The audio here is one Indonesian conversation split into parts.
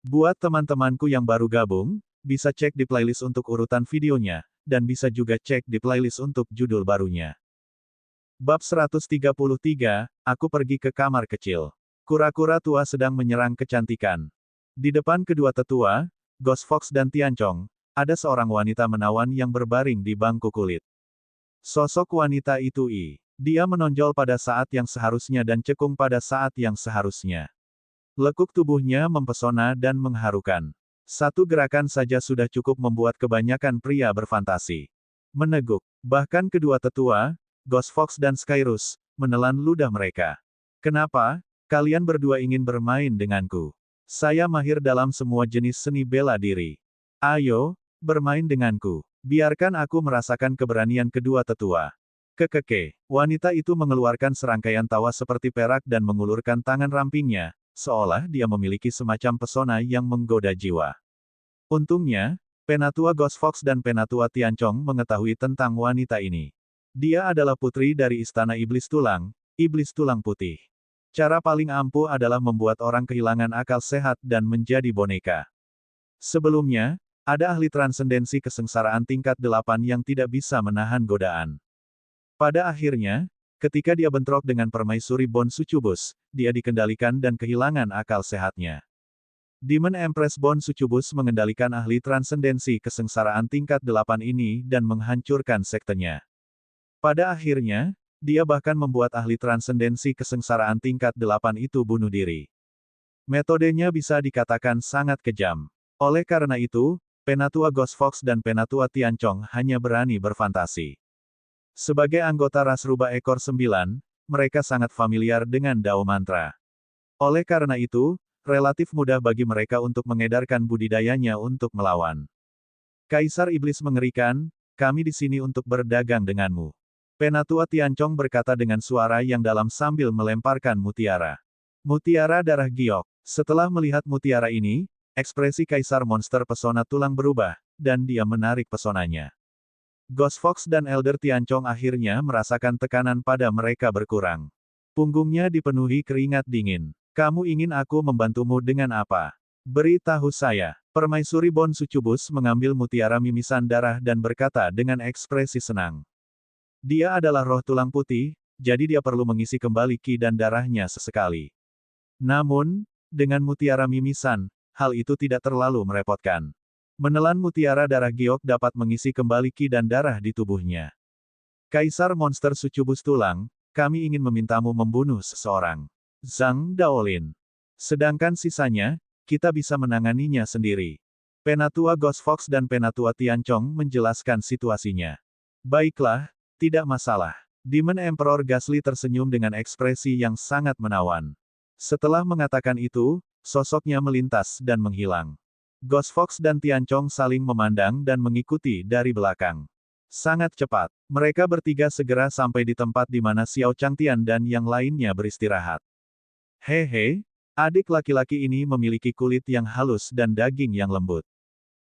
Buat teman-temanku yang baru gabung, bisa cek di playlist untuk urutan videonya, dan bisa juga cek di playlist untuk judul barunya. Bab 133, Aku pergi ke kamar kecil. Kura-kura tua sedang menyerang kecantikan. Di depan kedua tetua, Ghost Fox dan Tianchong, ada seorang wanita menawan yang berbaring di bangku kulit. Sosok wanita itu Dia menonjol pada saat yang seharusnya dan cekung pada saat yang seharusnya. Lekuk tubuhnya mempesona dan mengharukan. Satu gerakan saja sudah cukup membuat kebanyakan pria berfantasi. Meneguk. Bahkan kedua tetua, Ghost Fox dan Skyrus, menelan ludah mereka. Kenapa? Kalian berdua ingin bermain denganku. Saya mahir dalam semua jenis seni bela diri. Ayo, bermain denganku. Biarkan aku merasakan keberanian kedua tetua. Kekeke. Wanita itu mengeluarkan serangkaian tawa seperti perak dan mengulurkan tangan rampingnya, seolah dia memiliki semacam pesona yang menggoda jiwa. Untungnya, Penatua Ghost Fox dan Penatua Tianchong mengetahui tentang wanita ini. Dia adalah putri dari Istana Iblis Tulang Putih. Cara paling ampuh adalah membuat orang kehilangan akal sehat dan menjadi boneka. Sebelumnya, ada ahli transendensi kesengsaraan tingkat 8 yang tidak bisa menahan godaan. Pada akhirnya, ketika dia bentrok dengan permaisuri Bon Succubus, dia dikendalikan dan kehilangan akal sehatnya. Demon Empress Bon Succubus mengendalikan ahli transendensi kesengsaraan tingkat 8 ini dan menghancurkan sektenya. Pada akhirnya, dia bahkan membuat ahli transendensi kesengsaraan tingkat 8 itu bunuh diri. Metodenya bisa dikatakan sangat kejam. Oleh karena itu, Penatua Ghost Fox dan Penatua Tianchong hanya berani berfantasi. Sebagai anggota ras rubah ekor 9, mereka sangat familiar dengan Dao Mantra. Oleh karena itu, relatif mudah bagi mereka untuk mengedarkan budidayanya untuk melawan. Kaisar Iblis mengerikan, kami di sini untuk berdagang denganmu. Penatua Tianchong berkata dengan suara yang dalam sambil melemparkan mutiara. Mutiara darah giok. Setelah melihat mutiara ini, ekspresi Kaisar Monster Pesona Tulang berubah, dan dia menarik pesonanya. Ghost Fox dan Elder Tianchong akhirnya merasakan tekanan pada mereka berkurang. Punggungnya dipenuhi keringat dingin. Kamu ingin aku membantumu dengan apa? Beritahu saya. Permaisuri Bon Succubus mengambil mutiara mimisan darah dan berkata dengan ekspresi senang. Dia adalah roh tulang putih, jadi dia perlu mengisi kembali ki dan darahnya sesekali. Namun, dengan mutiara mimisan, hal itu tidak terlalu merepotkan. Menelan mutiara darah giok dapat mengisi kembali ki dan darah di tubuhnya. Kaisar Monster Succubus Tulang, kami ingin memintamu membunuh seseorang. Zhang Daolin. Sedangkan sisanya, kita bisa menanganinya sendiri. Penatua Ghost Fox dan Penatua Tianchong menjelaskan situasinya. Baiklah, tidak masalah. Demon Emperor Gasly tersenyum dengan ekspresi yang sangat menawan. Setelah mengatakan itu, sosoknya melintas dan menghilang. Ghost Fox dan Tianchong saling memandang dan mengikuti dari belakang. Sangat cepat, mereka bertiga segera sampai di tempat di mana Xiao Changtian dan yang lainnya beristirahat. Hehe, adik laki-laki ini memiliki kulit yang halus dan daging yang lembut.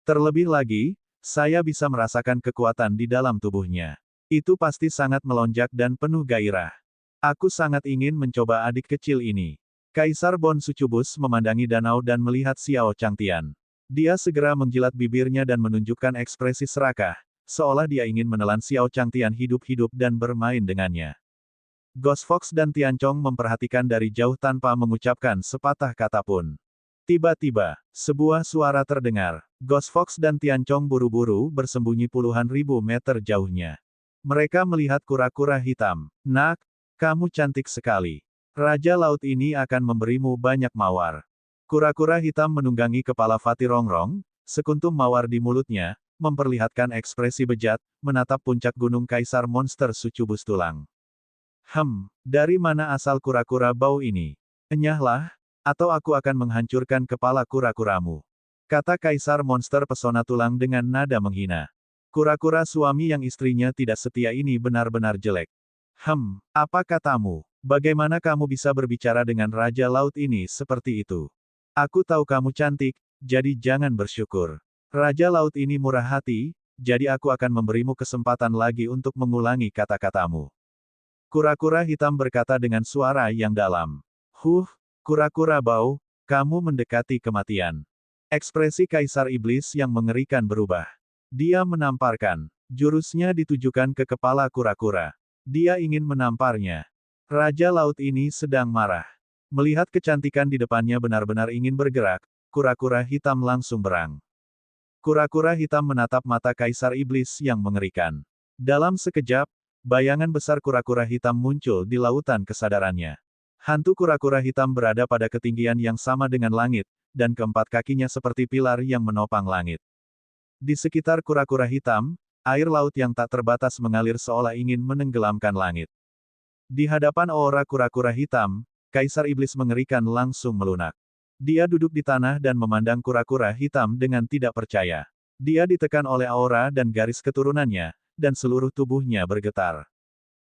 Terlebih lagi, saya bisa merasakan kekuatan di dalam tubuhnya. Itu pasti sangat melonjak dan penuh gairah. Aku sangat ingin mencoba adik kecil ini. Kaisar Bon Succubus memandangi danau dan melihat Xiao Changtian. Dia segera menjilat bibirnya dan menunjukkan ekspresi serakah, seolah dia ingin menelan Xiao Changtian hidup-hidup dan bermain dengannya. Ghost Fox dan Tianchong memperhatikan dari jauh tanpa mengucapkan sepatah kata pun. Tiba-tiba, sebuah suara terdengar. Ghost Fox dan Tianchong buru-buru bersembunyi puluhan ribu meter jauhnya. Mereka melihat kura-kura hitam. Nak, kamu cantik sekali. Raja Laut ini akan memberimu banyak mawar. Kura-kura hitam menunggangi kepala Fatih Rongrong, sekuntum mawar di mulutnya, memperlihatkan ekspresi bejat, menatap puncak gunung Kaisar Monster Succubus Tulang. Dari mana asal kura-kura bau ini? Enyahlah, atau aku akan menghancurkan kepala kura-kuramu. Kata Kaisar Monster Pesona Tulang dengan nada menghina. Kura-kura suami yang istrinya tidak setia ini benar-benar jelek. Apa katamu? Bagaimana kamu bisa berbicara dengan Raja Laut ini seperti itu? Aku tahu kamu cantik, jadi jangan bersyukur. Raja Laut ini murah hati, jadi aku akan memberimu kesempatan lagi untuk mengulangi kata-katamu. Kura-kura hitam berkata dengan suara yang dalam. Kura-kura bau, kamu mendekati kematian. Ekspresi Kaisar Iblis yang mengerikan berubah. Dia menamparkan. Jurusnya ditujukan ke kepala kura-kura. Dia ingin menamparnya. Raja Laut ini sedang marah. Melihat kecantikan di depannya benar-benar ingin bergerak, kura-kura hitam langsung berang. Kura-kura hitam menatap mata Kaisar Iblis yang mengerikan. Dalam sekejap, bayangan besar kura-kura hitam muncul di lautan kesadarannya. Hantu kura-kura hitam berada pada ketinggian yang sama dengan langit, dan keempat kakinya seperti pilar yang menopang langit. Di sekitar kura-kura hitam, air laut yang tak terbatas mengalir seolah ingin menenggelamkan langit. Di hadapan aura kura-kura hitam, Kaisar Iblis mengerikan langsung melunak. Dia duduk di tanah dan memandang kura-kura hitam dengan tidak percaya. Dia ditekan oleh aura dan garis keturunannya, dan seluruh tubuhnya bergetar.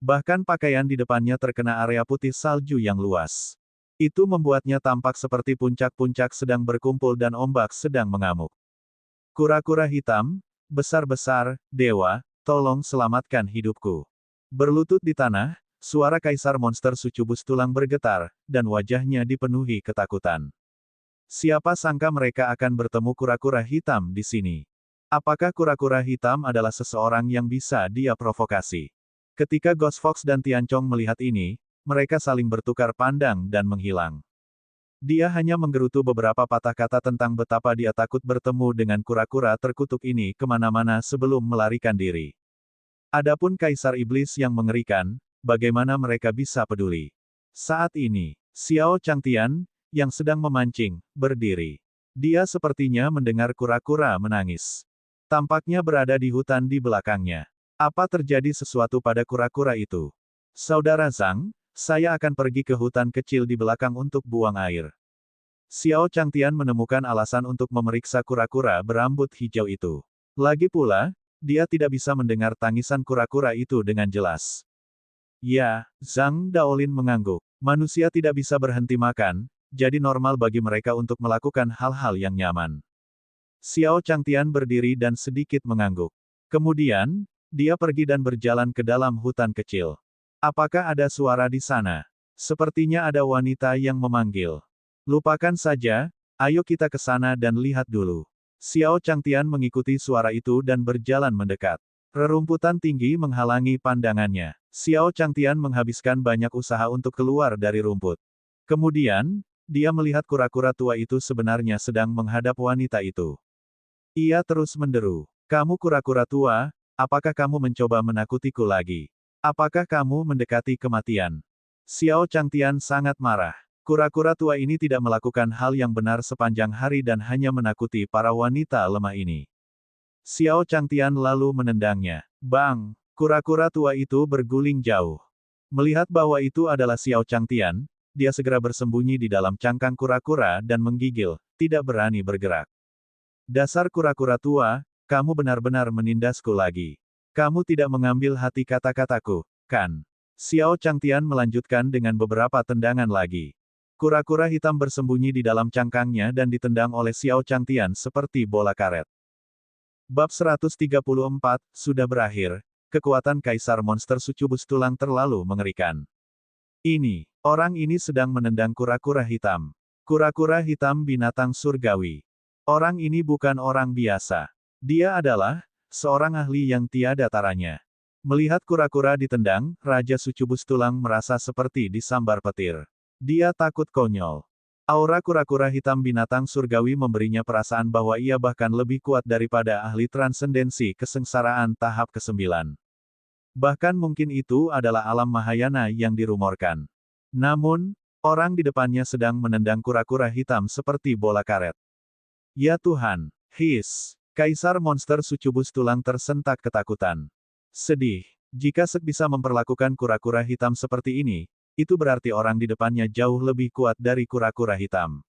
Bahkan pakaian di depannya terkena area putih salju yang luas. Itu membuatnya tampak seperti puncak-puncak sedang berkumpul dan ombak sedang mengamuk. Kura-kura hitam, besar-besar, dewa, tolong selamatkan hidupku. Berlutut di tanah, suara Kaisar Monster Sucubus tulang bergetar, dan wajahnya dipenuhi ketakutan. Siapa sangka mereka akan bertemu kura-kura hitam di sini? Apakah kura-kura hitam adalah seseorang yang bisa dia provokasi? Ketika Ghost Fox dan Tiancong melihat ini, mereka saling bertukar pandang dan menghilang. Dia hanya menggerutu beberapa patah kata tentang betapa dia takut bertemu dengan kura-kura terkutuk ini kemana-mana sebelum melarikan diri. Adapun Kaisar Iblis yang mengerikan, bagaimana mereka bisa peduli? Saat ini, Xiao Changtian, yang sedang memancing, berdiri. Dia sepertinya mendengar kura-kura menangis. Tampaknya berada di hutan di belakangnya. Apa terjadi sesuatu pada kura-kura itu? Saudara Zhang, saya akan pergi ke hutan kecil di belakang untuk buang air. Xiao Changtian menemukan alasan untuk memeriksa kura-kura berambut hijau itu. Lagi pula, dia tidak bisa mendengar tangisan kura-kura itu dengan jelas. Ya, Zhang Daolin mengangguk. Manusia tidak bisa berhenti makan, jadi normal bagi mereka untuk melakukan hal-hal yang nyaman. Xiao Changtian berdiri dan sedikit mengangguk. Kemudian, dia pergi dan berjalan ke dalam hutan kecil. Apakah ada suara di sana? Sepertinya ada wanita yang memanggil. Lupakan saja, ayo kita ke sana dan lihat dulu. Xiao Changtian mengikuti suara itu dan berjalan mendekat. Rerumputan tinggi menghalangi pandangannya. Xiao Changtian menghabiskan banyak usaha untuk keluar dari rumput. Kemudian, dia melihat kura-kura tua itu sebenarnya sedang menghadap wanita itu. Ia terus menderu. Kamu kura-kura tua, apakah kamu mencoba menakutiku lagi? Apakah kamu mendekati kematian? Xiao Changtian sangat marah. Kura-kura tua ini tidak melakukan hal yang benar sepanjang hari dan hanya menakuti para wanita lemah ini. Xiao Changtian lalu menendangnya. Bang! Kura-kura tua itu berguling jauh. Melihat bahwa itu adalah Xiao Changtian, dia segera bersembunyi di dalam cangkang kura-kura dan menggigil, tidak berani bergerak. Dasar kura-kura tua, kamu benar-benar menindasku lagi. Kamu tidak mengambil hati kata-kataku, kan? Xiao Changtian melanjutkan dengan beberapa tendangan lagi. Kura-kura hitam bersembunyi di dalam cangkangnya dan ditendang oleh Xiao Changtian seperti bola karet. Bab 134, sudah berakhir, kekuatan Kaisar Monster Sucubus tulang terlalu mengerikan. Orang ini sedang menendang kura-kura hitam. Kura-kura hitam binatang surgawi. Orang ini bukan orang biasa. Dia adalah seorang ahli yang tiada taranya. Melihat kura-kura ditendang, Raja Sucubus tulang merasa seperti disambar petir. Dia takut konyol. Aura kura-kura hitam binatang surgawi memberinya perasaan bahwa ia bahkan lebih kuat daripada ahli transendensi kesengsaraan tahap ke-9. Bahkan mungkin itu adalah alam Mahayana yang dirumorkan. Namun, orang di depannya sedang menendang kura-kura hitam seperti bola karet. Ya Tuhan! His! Kaisar Monster Sucubus tulang tersentak ketakutan. Sedih. Jika Sek bisa memperlakukan kura-kura hitam seperti ini, itu berarti orang di depannya jauh lebih kuat dari kura-kura hitam.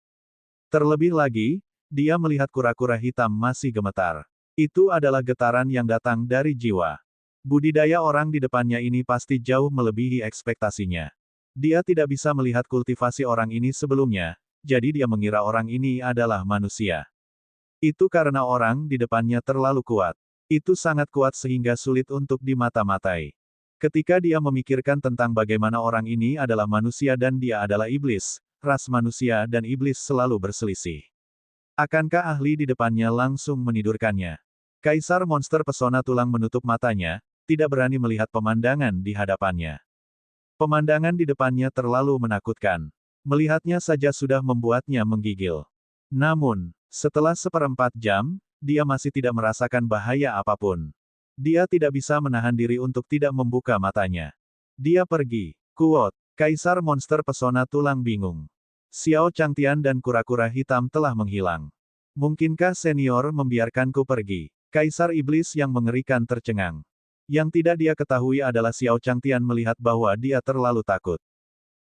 Terlebih lagi, dia melihat kura-kura hitam masih gemetar. Itu adalah getaran yang datang dari jiwa. Budidaya orang di depannya ini pasti jauh melebihi ekspektasinya. Dia tidak bisa melihat kultivasi orang ini sebelumnya, jadi dia mengira orang ini adalah manusia. Itu karena orang di depannya terlalu kuat. Itu sangat kuat sehingga sulit untuk dimata-matai. Ketika dia memikirkan tentang bagaimana orang ini adalah manusia dan dia adalah iblis, ras manusia dan iblis selalu berselisih. Akankah ahli di depannya langsung menidurkannya? Kaisar monster pesona tulang menutup matanya, tidak berani melihat pemandangan di hadapannya. Pemandangan di depannya terlalu menakutkan. Melihatnya saja sudah membuatnya menggigil. Namun, setelah 1/4 jam, dia masih tidak merasakan bahaya apapun. Dia tidak bisa menahan diri untuk tidak membuka matanya. Dia pergi. Kuot. Kaisar monster pesona tulang bingung. Xiao Changtian dan kura-kura hitam telah menghilang. Mungkinkah senior membiarkanku pergi? Kaisar iblis yang mengerikan tercengang. Yang tidak dia ketahui adalah Xiao Changtian melihat bahwa dia terlalu takut.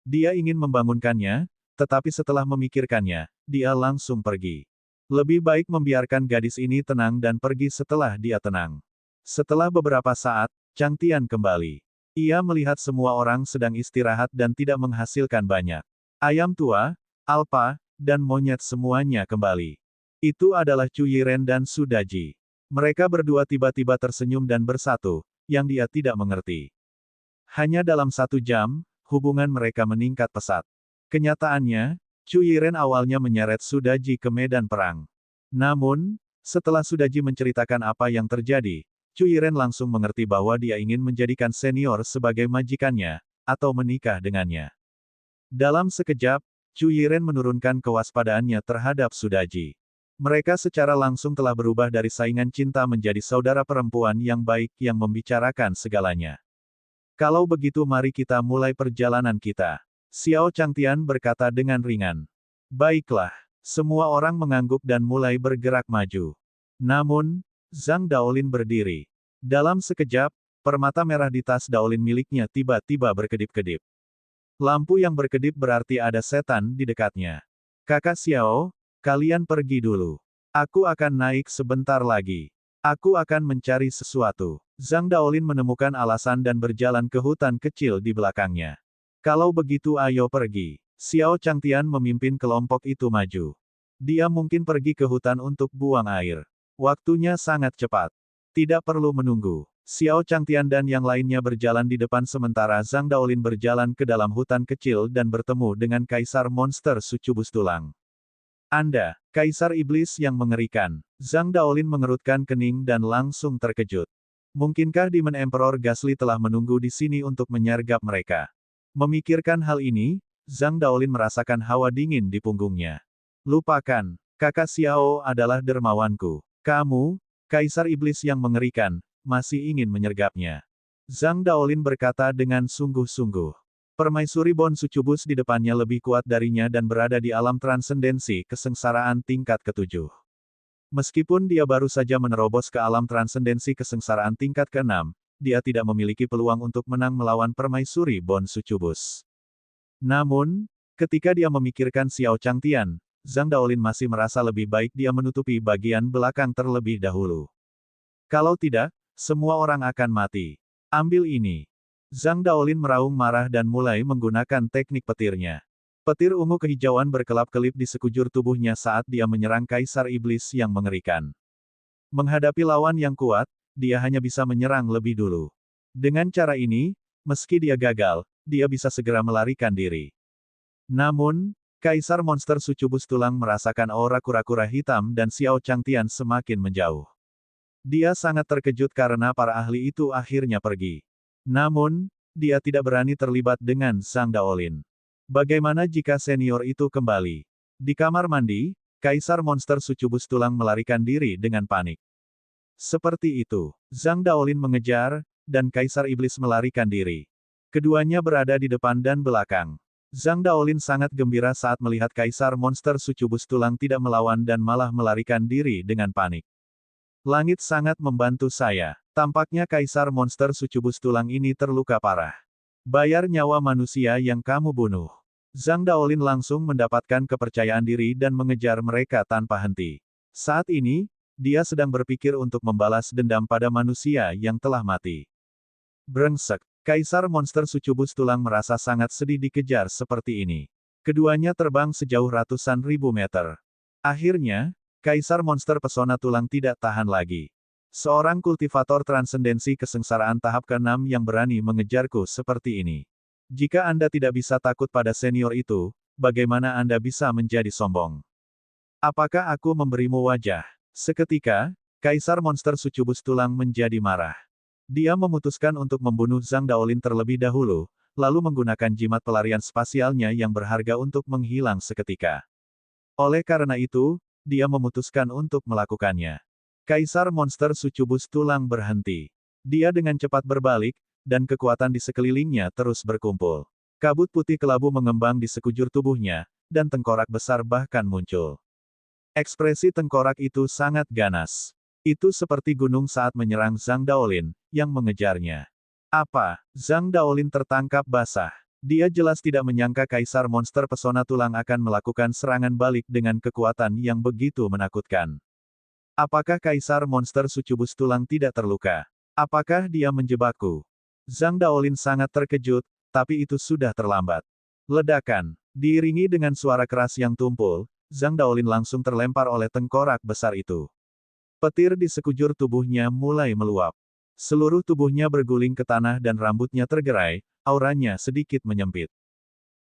Dia ingin membangunkannya, tetapi setelah memikirkannya, dia langsung pergi. Lebih baik membiarkan gadis ini tenang dan pergi setelah dia tenang. Setelah beberapa saat, Changtian kembali. Ia melihat semua orang sedang istirahat dan tidak menghasilkan banyak. Ayam tua, alpa, dan monyet semuanya kembali. Itu adalah Chu Yiren dan Su Daji. Mereka berdua tiba-tiba tersenyum dan bersatu, yang dia tidak mengerti. Hanya dalam 1 jam, hubungan mereka meningkat pesat. Kenyataannya, Chu Yiren awalnya menyeret Su Daji ke medan perang. Namun, setelah Su Daji menceritakan apa yang terjadi, Chu Yiren langsung mengerti bahwa dia ingin menjadikan senior sebagai majikannya, atau menikah dengannya. Dalam sekejap, Chu Yiren menurunkan kewaspadaannya terhadap Su Daji. Mereka secara langsung telah berubah dari saingan cinta menjadi saudara perempuan yang baik yang membicarakan segalanya. Kalau begitu mari kita mulai perjalanan kita. Xiao Changtian berkata dengan ringan. Baiklah. Semua orang mengangguk dan mulai bergerak maju. Namun, Zhang Daolin berdiri. Dalam sekejap, permata merah di tas Daolin miliknya tiba-tiba berkedip-kedip. Lampu yang berkedip berarti ada setan di dekatnya. Kakak Xiao, kalian pergi dulu. Aku akan naik sebentar lagi. Aku akan mencari sesuatu. Zhang Daolin menemukan alasan dan berjalan ke hutan kecil di belakangnya. Kalau begitu ayo pergi. Xiao Changtian memimpin kelompok itu maju. Dia mungkin pergi ke hutan untuk buang air. Waktunya sangat cepat. Tidak perlu menunggu. Xiao Changtian dan yang lainnya berjalan di depan sementara Zhang Daolin berjalan ke dalam hutan kecil dan bertemu dengan Kaisar Monster Sucubus Tulang. Anda, Kaisar Iblis yang mengerikan. Zhang Daolin mengerutkan kening dan langsung terkejut. Mungkinkah Demon Emperor Gasly telah menunggu di sini untuk menyergap mereka? Memikirkan hal ini, Zhang Daolin merasakan hawa dingin di punggungnya. Lupakan, kakak Xiao adalah dermawanku. Kamu, Kaisar Iblis yang mengerikan, masih ingin menyergapnya. Zhang Daolin berkata dengan sungguh-sungguh. Permaisuri Bon Sucubus di depannya lebih kuat darinya dan berada di alam transendensi kesengsaraan tingkat ke-7. Meskipun dia baru saja menerobos ke alam transendensi kesengsaraan tingkat ke-6, dia tidak memiliki peluang untuk menang melawan Permaisuri Bon Sucubus. Namun, ketika dia memikirkan Xiao Changtian, Zhang Daolin masih merasa lebih baik dia menutupi bagian belakang terlebih dahulu. Kalau tidak, semua orang akan mati. Ambil ini. Zhang Daolin meraung marah dan mulai menggunakan teknik petirnya. Petir ungu kehijauan berkelap-kelip di sekujur tubuhnya saat dia menyerang Kaisar Iblis yang mengerikan. Menghadapi lawan yang kuat, dia hanya bisa menyerang lebih dulu. Dengan cara ini, meski dia gagal, dia bisa segera melarikan diri. Namun, Kaisar Monster Sucubus Tulang merasakan aura kura-kura hitam dan Xiao Changtian semakin menjauh. Dia sangat terkejut karena para ahli itu akhirnya pergi. Namun, dia tidak berani terlibat dengan Zhang Daolin. Bagaimana jika senior itu kembali? Di kamar mandi, Kaisar Monster Sucubus Tulang melarikan diri dengan panik. Seperti itu, Zhang Daolin mengejar, dan Kaisar Iblis melarikan diri. Keduanya berada di depan dan belakang. Zhang Daolin sangat gembira saat melihat Kaisar Monster Sucubus Tulang tidak melawan dan malah melarikan diri dengan panik. Langit sangat membantu saya. Tampaknya Kaisar Monster Sucubus Tulang ini terluka parah. Bayar nyawa manusia yang kamu bunuh. Zhang Daolin langsung mendapatkan kepercayaan diri dan mengejar mereka tanpa henti. Saat ini, dia sedang berpikir untuk membalas dendam pada manusia yang telah mati. Brengsek. Kaisar Monster Sucubus Tulang merasa sangat sedih dikejar seperti ini. Keduanya terbang sejauh ratusan ribu meter. Akhirnya, Kaisar Monster Pesona Tulang tidak tahan lagi. Seorang kultivator transendensi kesengsaraan tahap ke-6 yang berani mengejarku seperti ini. Jika Anda tidak bisa takut pada senior itu, bagaimana Anda bisa menjadi sombong? Apakah aku memberimu wajah? Seketika, Kaisar Monster Sucubus Tulang menjadi marah. Dia memutuskan untuk membunuh Zhang Daolin terlebih dahulu, lalu menggunakan jimat pelarian spasialnya yang berharga untuk menghilang seketika. Oleh karena itu, dia memutuskan untuk melakukannya. Kaisar Monster Sucubus Tulang berhenti. Dia dengan cepat berbalik, dan kekuatan di sekelilingnya terus berkumpul. Kabut putih kelabu mengembang di sekujur tubuhnya, dan tengkorak besar bahkan muncul. Ekspresi tengkorak itu sangat ganas. Itu seperti gunung saat menyerang Zhang Daolin, yang mengejarnya. Apa? Zhang Daolin tertangkap basah. Dia jelas tidak menyangka Kaisar Monster Pesona Tulang akan melakukan serangan balik dengan kekuatan yang begitu menakutkan. Apakah Kaisar Monster Sucubus Tulang tidak terluka? Apakah dia menjebakku? Zhang Daolin sangat terkejut, tapi itu sudah terlambat. Ledakan. Diiringi dengan suara keras yang tumpul, Zhang Daolin langsung terlempar oleh tengkorak besar itu. Petir di sekujur tubuhnya mulai meluap. Seluruh tubuhnya berguling ke tanah dan rambutnya tergerai, auranya sedikit menyempit.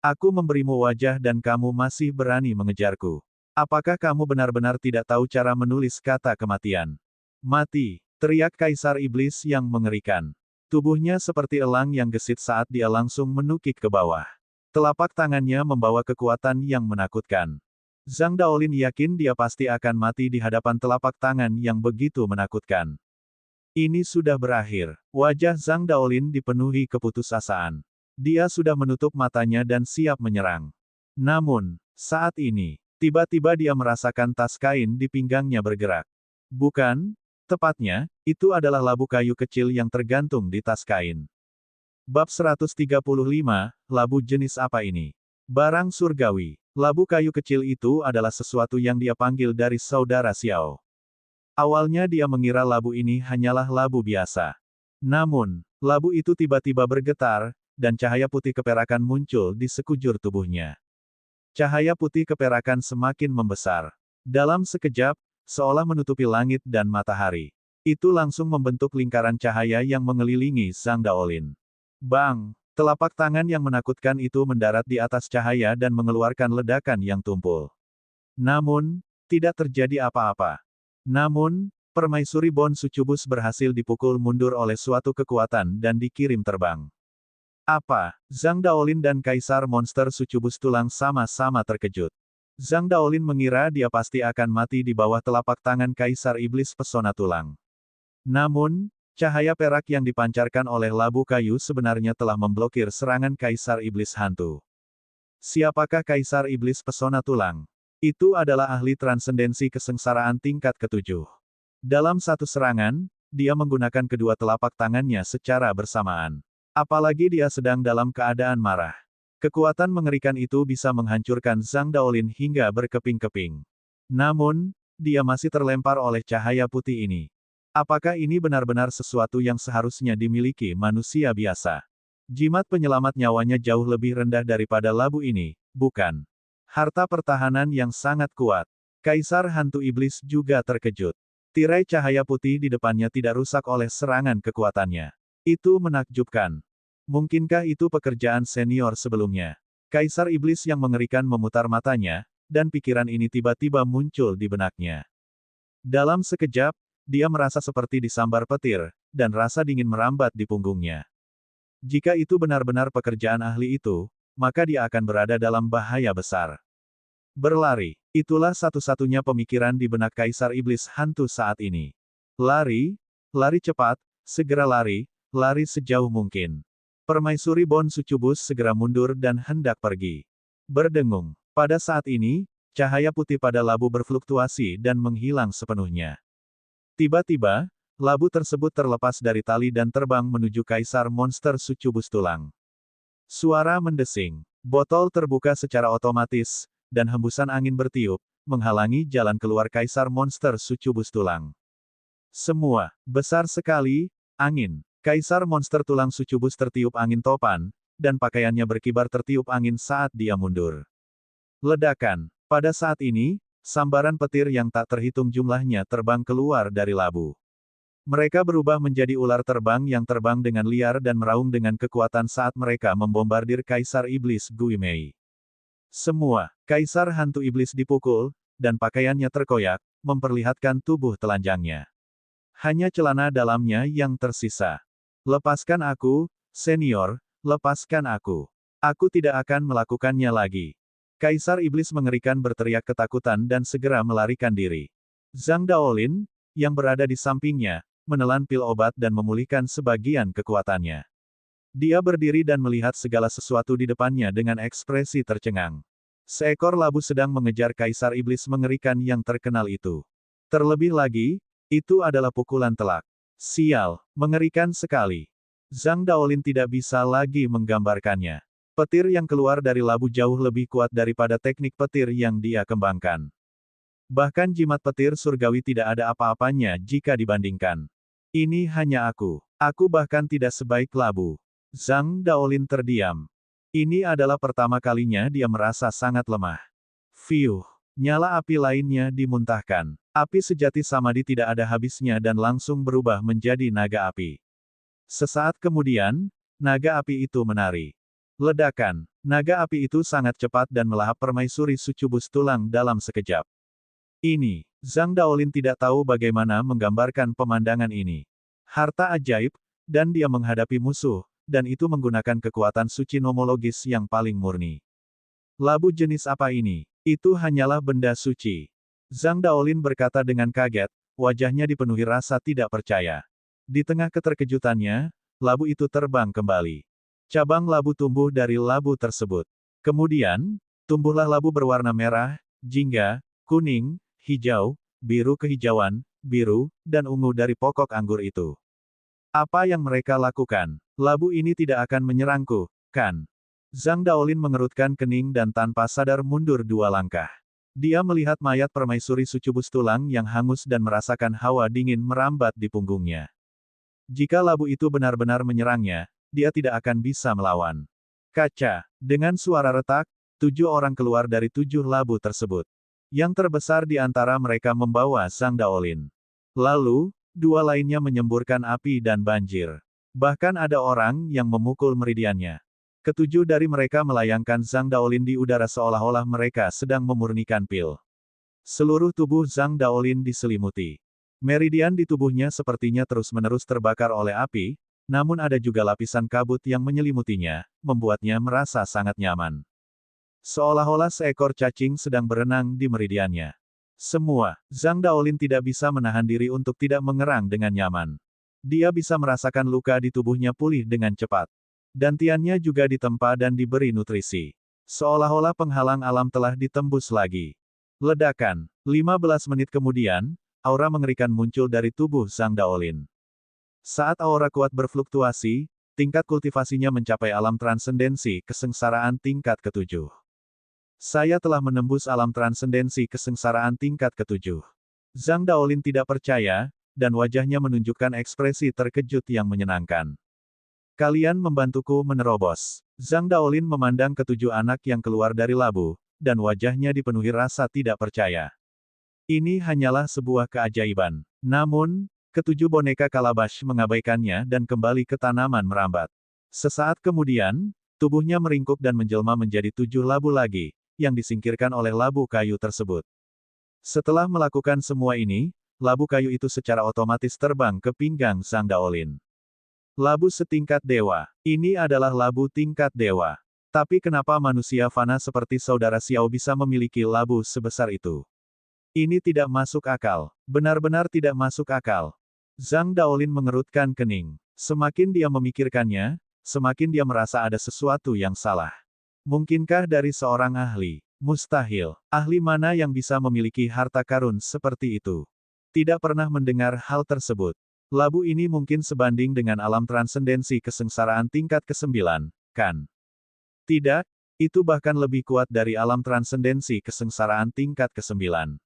Aku memberimu wajah dan kamu masih berani mengejarku. Apakah kamu benar-benar tidak tahu cara menulis kata kematian? Mati, teriak Kaisar Iblis yang mengerikan. Tubuhnya seperti elang yang gesit saat dia langsung menukik ke bawah. Telapak tangannya membawa kekuatan yang menakutkan. Zhang Daolin yakin dia pasti akan mati di hadapan telapak tangan yang begitu menakutkan. Ini sudah berakhir. Wajah Zhang Daolin dipenuhi keputusasaan. Dia sudah menutup matanya dan siap menyerang. Namun, saat ini, tiba-tiba dia merasakan tas kain di pinggangnya bergerak. Bukan, tepatnya, itu adalah labu kayu kecil yang tergantung di tas kain. Bab 135, labu jenis apa ini? Barang surgawi. Labu kayu kecil itu adalah sesuatu yang dia panggil dari saudara Xiao. Awalnya dia mengira labu ini hanyalah labu biasa. Namun, labu itu tiba-tiba bergetar, dan cahaya putih keperakan muncul di sekujur tubuhnya. Cahaya putih keperakan semakin membesar. Dalam sekejap, seolah menutupi langit dan matahari. Itu langsung membentuk lingkaran cahaya yang mengelilingi Zhang Daolin. Bang! Telapak tangan yang menakutkan itu mendarat di atas cahaya dan mengeluarkan ledakan yang tumpul. Namun, tidak terjadi apa-apa. Namun, permaisuri Bon Sucubus berhasil dipukul mundur oleh suatu kekuatan dan dikirim terbang. Apa? Zhang Daolin dan Kaisar Monster Sucubus Tulang sama-sama terkejut. Zhang Daolin mengira dia pasti akan mati di bawah telapak tangan Kaisar Iblis Pesona Tulang. Namun, cahaya perak yang dipancarkan oleh labu kayu sebenarnya telah memblokir serangan Kaisar Iblis Hantu. Siapakah Kaisar Iblis Pesona Tulang? Itu adalah ahli transendensi kesengsaraan tingkat ke-7. Dalam satu serangan, dia menggunakan kedua telapak tangannya secara bersamaan. Apalagi dia sedang dalam keadaan marah. Kekuatan mengerikan itu bisa menghancurkan Zhang Daolin hingga berkeping-keping. Namun, dia masih terlempar oleh cahaya putih ini. Apakah ini benar-benar sesuatu yang seharusnya dimiliki manusia biasa? Jimat penyelamat nyawanya jauh lebih rendah daripada labu ini, bukan? Harta pertahanan yang sangat kuat. Kaisar Hantu Iblis juga terkejut. Tirai cahaya putih di depannya tidak rusak oleh serangan kekuatannya. Itu menakjubkan. Mungkinkah itu pekerjaan senior sebelumnya? Kaisar Iblis yang mengerikan memutar matanya, dan pikiran ini tiba-tiba muncul di benaknya. Dalam sekejap, dia merasa seperti disambar petir, dan rasa dingin merambat di punggungnya. Jika itu benar-benar pekerjaan ahli itu, maka dia akan berada dalam bahaya besar. Berlari, itulah satu-satunya pemikiran di benak Kaisar Iblis Hantu saat ini. Lari, lari cepat, segera lari, lari sejauh mungkin. Permaisuri Bon Sucubus segera mundur dan hendak pergi. Berdengung. Pada saat ini, cahaya putih pada labu berfluktuasi dan menghilang sepenuhnya. Tiba-tiba, labu tersebut terlepas dari tali dan terbang menuju Kaisar Monster Sucubus Tulang. Suara mendesing. Botol terbuka secara otomatis, dan hembusan angin bertiup, menghalangi jalan keluar Kaisar Monster Sucubus Tulang. Semua, besar sekali, angin. Kaisar Monster Tulang Sucubus tertiup angin topan, dan pakaiannya berkibar tertiup angin saat dia mundur. Ledakan. Pada saat ini, sambaran petir yang tak terhitung jumlahnya terbang keluar dari labu. Mereka berubah menjadi ular terbang yang terbang dengan liar dan meraung dengan kekuatan saat mereka membombardir Kaisar Iblis Guimei. Semua, Kaisar Hantu Iblis dipukul, dan pakaiannya terkoyak, memperlihatkan tubuh telanjangnya. Hanya celana dalamnya yang tersisa. Lepaskan aku, senior, lepaskan aku. Aku tidak akan melakukannya lagi. Kaisar Iblis mengerikan berteriak ketakutan dan segera melarikan diri. Zhang Daolin, yang berada di sampingnya, menelan pil obat dan memulihkan sebagian kekuatannya. Dia berdiri dan melihat segala sesuatu di depannya dengan ekspresi tercengang. Seekor labu sedang mengejar Kaisar Iblis mengerikan yang terkenal itu. Terlebih lagi, itu adalah pukulan telak. Sial, mengerikan sekali. Zhang Daolin tidak bisa lagi menggambarkannya. Petir yang keluar dari labu jauh lebih kuat daripada teknik petir yang dia kembangkan. Bahkan jimat petir surgawi tidak ada apa-apanya jika dibandingkan. Ini hanya aku. Aku bahkan tidak sebaik labu. Zhang Daolin terdiam. Ini adalah pertama kalinya dia merasa sangat lemah. Fiuh. Nyala api lainnya dimuntahkan. Api sejati Samadhi tidak ada habisnya dan langsung berubah menjadi naga api. Sesaat kemudian, naga api itu menari. Ledakan. Naga api itu sangat cepat dan melahap permaisuri sucubus tulang dalam sekejap. Ini, Zhang Daolin tidak tahu bagaimana menggambarkan pemandangan ini. Harta ajaib, dan dia menghadapi musuh, dan itu menggunakan kekuatan suci nomologis yang paling murni. Labu jenis apa ini? Itu hanyalah benda suci. Zhang Daolin berkata dengan kaget, wajahnya dipenuhi rasa tidak percaya. Di tengah keterkejutannya, labu itu terbang kembali. Cabang labu tumbuh dari labu tersebut. Kemudian, tumbuhlah labu berwarna merah, jingga, kuning, hijau, biru kehijauan, biru, dan ungu dari pokok anggur itu. Apa yang mereka lakukan? Labu ini tidak akan menyerangku, kan? Zhang Daolin mengerutkan kening dan tanpa sadar mundur 2 langkah. Dia melihat mayat permaisuri sucubus tulang yang hangus dan merasakan hawa dingin merambat di punggungnya. Jika labu itu benar-benar menyerangnya, dia tidak akan bisa melawan. Kaca. Dengan suara retak, 7 orang keluar dari 7 labu tersebut. Yang terbesar di antara mereka membawa Zhang Daolin. Lalu, 2 lainnya menyemburkan api dan banjir. Bahkan ada orang yang memukul meridiannya. Ketujuh dari mereka melayangkan Zhang Daolin di udara seolah-olah mereka sedang memurnikan pil. Seluruh tubuh Zhang Daolin diselimuti. Meridian di tubuhnya sepertinya terus-menerus terbakar oleh api, namun ada juga lapisan kabut yang menyelimutinya, membuatnya merasa sangat nyaman. Seolah-olah seekor cacing sedang berenang di meridiannya. Semua, Zhang Daolin tidak bisa menahan diri untuk tidak mengerang dengan nyaman. Dia bisa merasakan luka di tubuhnya pulih dengan cepat. Dantiannya juga ditempa dan diberi nutrisi. Seolah-olah penghalang alam telah ditembus lagi. Ledakan. 15 menit kemudian, aura mengerikan muncul dari tubuh Zhang Daolin. Saat aura kuat berfluktuasi, tingkat kultivasinya mencapai alam transendensi kesengsaraan tingkat ke-7. Saya telah menembus alam transendensi kesengsaraan tingkat ke-7. Zhang Daolin tidak percaya, dan wajahnya menunjukkan ekspresi terkejut yang menyenangkan. Kalian membantuku menerobos. Zhang Daolin memandang ke-7 anak yang keluar dari labu, dan wajahnya dipenuhi rasa tidak percaya. Ini hanyalah sebuah keajaiban. Namun, ke-7 boneka kalabash mengabaikannya dan kembali ke tanaman merambat. Sesaat kemudian, tubuhnya meringkuk dan menjelma menjadi 7 labu lagi, yang disingkirkan oleh labu kayu tersebut. Setelah melakukan semua ini, labu kayu itu secara otomatis terbang ke pinggang Zhang Daolin. Labu setingkat dewa. Ini adalah labu tingkat dewa. Tapi kenapa manusia fana seperti saudara Xiao bisa memiliki labu sebesar itu? Ini tidak masuk akal. Benar-benar tidak masuk akal. Zhang Daolin mengerutkan kening. Semakin dia memikirkannya, semakin dia merasa ada sesuatu yang salah. Mungkinkah dari seorang ahli? Mustahil. Ahli mana yang bisa memiliki harta karun seperti itu? Tidak pernah mendengar hal tersebut. Labu ini mungkin sebanding dengan alam transendensi kesengsaraan tingkat ke-9, kan? Tidak, itu bahkan lebih kuat dari alam transendensi kesengsaraan tingkat ke-9.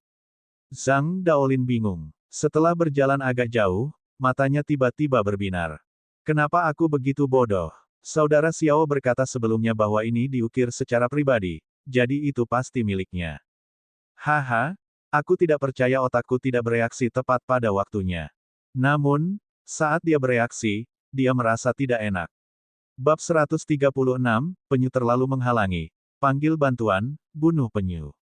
Zhang Daolin bingung. Setelah berjalan agak jauh, matanya tiba-tiba berbinar. Kenapa aku begitu bodoh? Saudara Xiao berkata sebelumnya bahwa ini diukir secara pribadi, jadi itu pasti miliknya. Haha, aku tidak percaya otakku tidak bereaksi tepat pada waktunya. Namun, saat dia bereaksi, dia merasa tidak enak. Bab 136, penyu terlalu menghalangi. Panggil bantuan, bunuh penyu.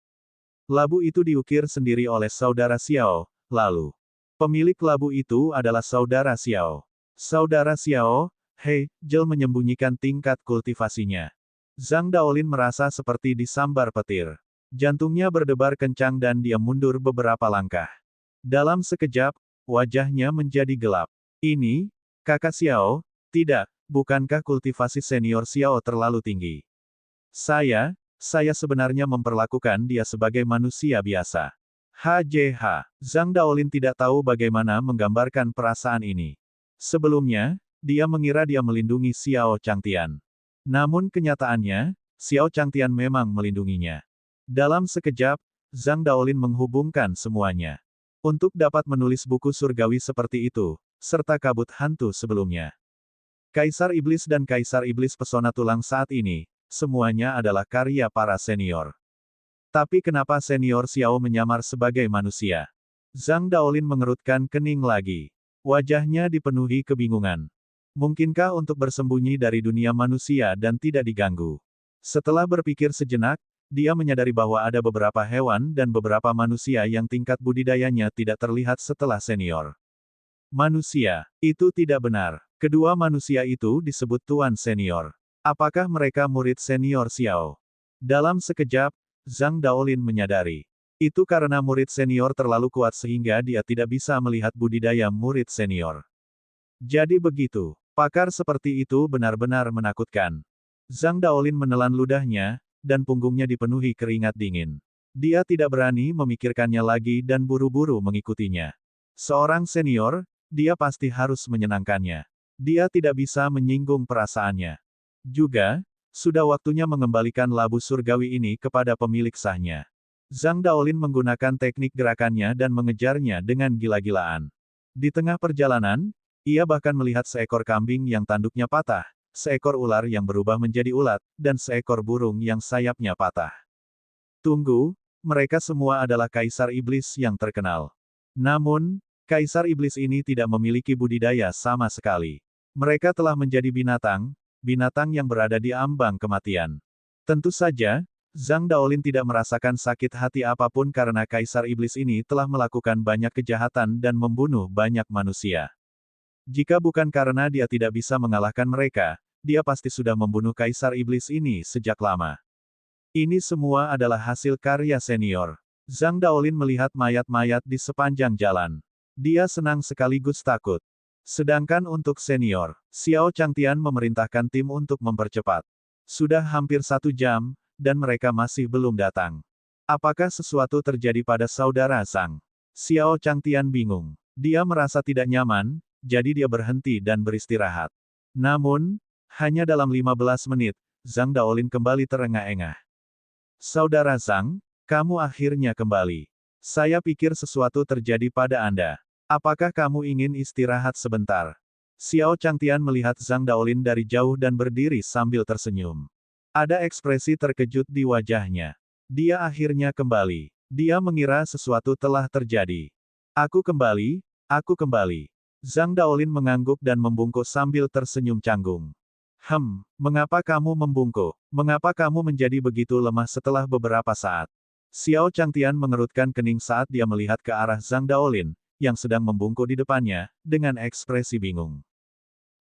Labu itu diukir sendiri oleh saudara Xiao, lalu. Pemilik labu itu adalah saudara Xiao. Saudara Xiao, hei, Jel menyembunyikan tingkat kultivasinya. Zhang Daolin merasa seperti disambar petir. Jantungnya berdebar kencang dan dia mundur beberapa langkah. Dalam sekejap, wajahnya menjadi gelap. Ini, kakak Xiao, tidak, bukankah kultivasi senior Xiao terlalu tinggi? Saya sebenarnya memperlakukan dia sebagai manusia biasa. HJH. Zhang Daolin tidak tahu bagaimana menggambarkan perasaan ini. Sebelumnya, dia mengira dia melindungi Xiao Changtian. Namun kenyataannya, Xiao Changtian memang melindunginya. Dalam sekejap, Zhang Daolin menghubungkan semuanya. Untuk dapat menulis buku surgawi seperti itu, serta kabut hantu sebelumnya. Kaisar Iblis dan Kaisar Iblis Pesona Tulang saat ini, semuanya adalah karya para senior. Tapi kenapa senior Xiao menyamar sebagai manusia? Zhang Daolin mengerutkan kening lagi. Wajahnya dipenuhi kebingungan. Mungkinkah untuk bersembunyi dari dunia manusia dan tidak diganggu? Setelah berpikir sejenak, dia menyadari bahwa ada beberapa hewan dan beberapa manusia yang tingkat budidayanya tidak terlihat setelah senior. Manusia, itu tidak benar. Kedua manusia itu disebut Tuan Senior. Apakah mereka murid senior Xiao? Dalam sekejap, Zhang Daolin menyadari. Itu karena murid senior terlalu kuat sehingga dia tidak bisa melihat budidaya murid senior. Jadi begitu. Pakar seperti itu benar-benar menakutkan. Zhang Daolin menelan ludahnya, dan punggungnya dipenuhi keringat dingin. Dia tidak berani memikirkannya lagi dan buru-buru mengikutinya. Seorang senior, dia pasti harus menyenangkannya. Dia tidak bisa menyinggung perasaannya. Juga, sudah waktunya mengembalikan labu surgawi ini kepada pemilik sahnya. Zhang Daolin menggunakan teknik gerakannya dan mengejarnya dengan gila-gilaan. Di tengah perjalanan, ia bahkan melihat seekor kambing yang tanduknya patah, seekor ular yang berubah menjadi ulat, dan seekor burung yang sayapnya patah. Tunggu, mereka semua adalah Kaisar Iblis yang terkenal. Namun, Kaisar Iblis ini tidak memiliki budidaya sama sekali. Mereka telah menjadi binatang yang berada di ambang kematian. Tentu saja, Zhang Daolin tidak merasakan sakit hati apapun karena Kaisar Iblis ini telah melakukan banyak kejahatan dan membunuh banyak manusia. Jika bukan karena dia tidak bisa mengalahkan mereka, dia pasti sudah membunuh Kaisar Iblis ini sejak lama. Ini semua adalah hasil karya senior. Zhang Daolin melihat mayat-mayat di sepanjang jalan. Dia senang sekaligus takut. Sedangkan untuk senior, Xiao Changtian memerintahkan tim untuk mempercepat. Sudah hampir 1 jam, dan mereka masih belum datang. Apakah sesuatu terjadi pada saudara Zhang? Xiao Changtian bingung. Dia merasa tidak nyaman, jadi dia berhenti dan beristirahat. Namun, hanya dalam 15 menit, Zhang Daolin kembali terengah-engah. Saudara Zhang, kamu akhirnya kembali. Saya pikir sesuatu terjadi pada Anda. Apakah kamu ingin istirahat sebentar? Xiao Changtian melihat Zhang Daolin dari jauh dan berdiri sambil tersenyum. Ada ekspresi terkejut di wajahnya. Dia akhirnya kembali. Dia mengira sesuatu telah terjadi. Aku kembali, aku kembali. Zhang Daolin mengangguk dan membungkuk sambil tersenyum canggung. Mengapa kamu membungkuk? Mengapa kamu menjadi begitu lemah setelah beberapa saat? Xiao Changtian mengerutkan kening saat dia melihat ke arah Zhang Daolin, yang sedang membungkuk di depannya, dengan ekspresi bingung.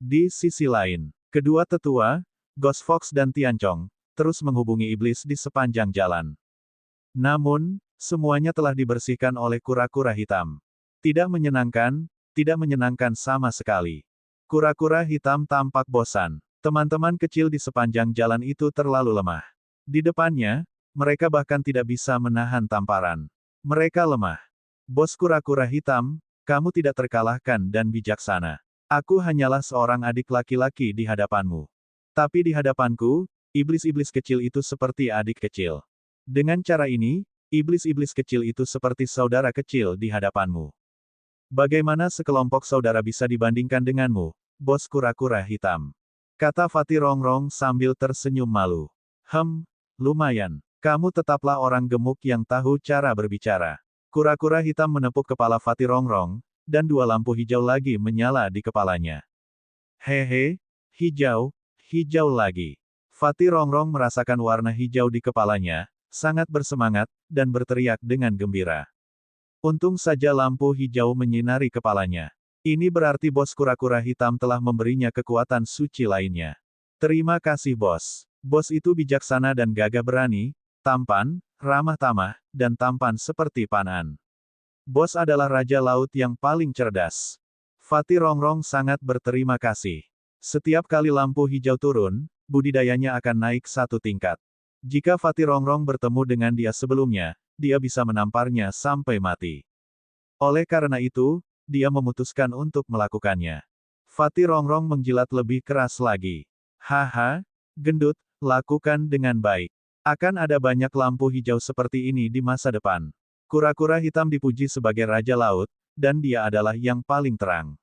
Di sisi lain, kedua tetua, Ghost Fox dan Tianchong, terus menghubungi iblis di sepanjang jalan. Namun, semuanya telah dibersihkan oleh kura-kura hitam. Tidak menyenangkan sama sekali. Kura-kura hitam tampak bosan. Teman-teman kecil di sepanjang jalan itu terlalu lemah. Di depannya, mereka bahkan tidak bisa menahan tamparan. Mereka lemah. Bos kura-kura hitam, kamu tidak terkalahkan dan bijaksana. Aku hanyalah seorang adik laki-laki di hadapanmu. Tapi di hadapanku, iblis-iblis kecil itu seperti adik kecil. Dengan cara ini, iblis-iblis kecil itu seperti saudara kecil di hadapanmu. Bagaimana sekelompok saudara bisa dibandingkan denganmu, bos kura-kura hitam? Kata Fatih Rongrong sambil tersenyum malu. Lumayan. Kamu tetaplah orang gemuk yang tahu cara berbicara. Kura-kura hitam menepuk kepala Fatih Rongrong, dan 2 lampu hijau lagi menyala di kepalanya. Hehe, hijau lagi. Fatih Rongrong merasakan warna hijau di kepalanya, sangat bersemangat, dan berteriak dengan gembira. Untung saja lampu hijau menyinari kepalanya. Ini berarti bos kura-kura hitam telah memberinya kekuatan suci lainnya. Terima kasih bos. Bos itu bijaksana dan gagah berani, tampan, ramah tamah, dan tampan seperti Panan. Bos adalah Raja Laut yang paling cerdas. Fatih Rongrong sangat berterima kasih. Setiap kali lampu hijau turun, budidayanya akan naik satu tingkat. Jika Fatih Rongrong bertemu dengan dia sebelumnya, dia bisa menamparnya sampai mati. Oleh karena itu, dia memutuskan untuk melakukannya. Fatih Rongrong menjilat lebih keras lagi. Haha, gendut, lakukan dengan baik. Akan ada banyak lampu hijau seperti ini di masa depan. Kura-kura hitam dipuji sebagai Raja Laut, dan dia adalah yang paling terang.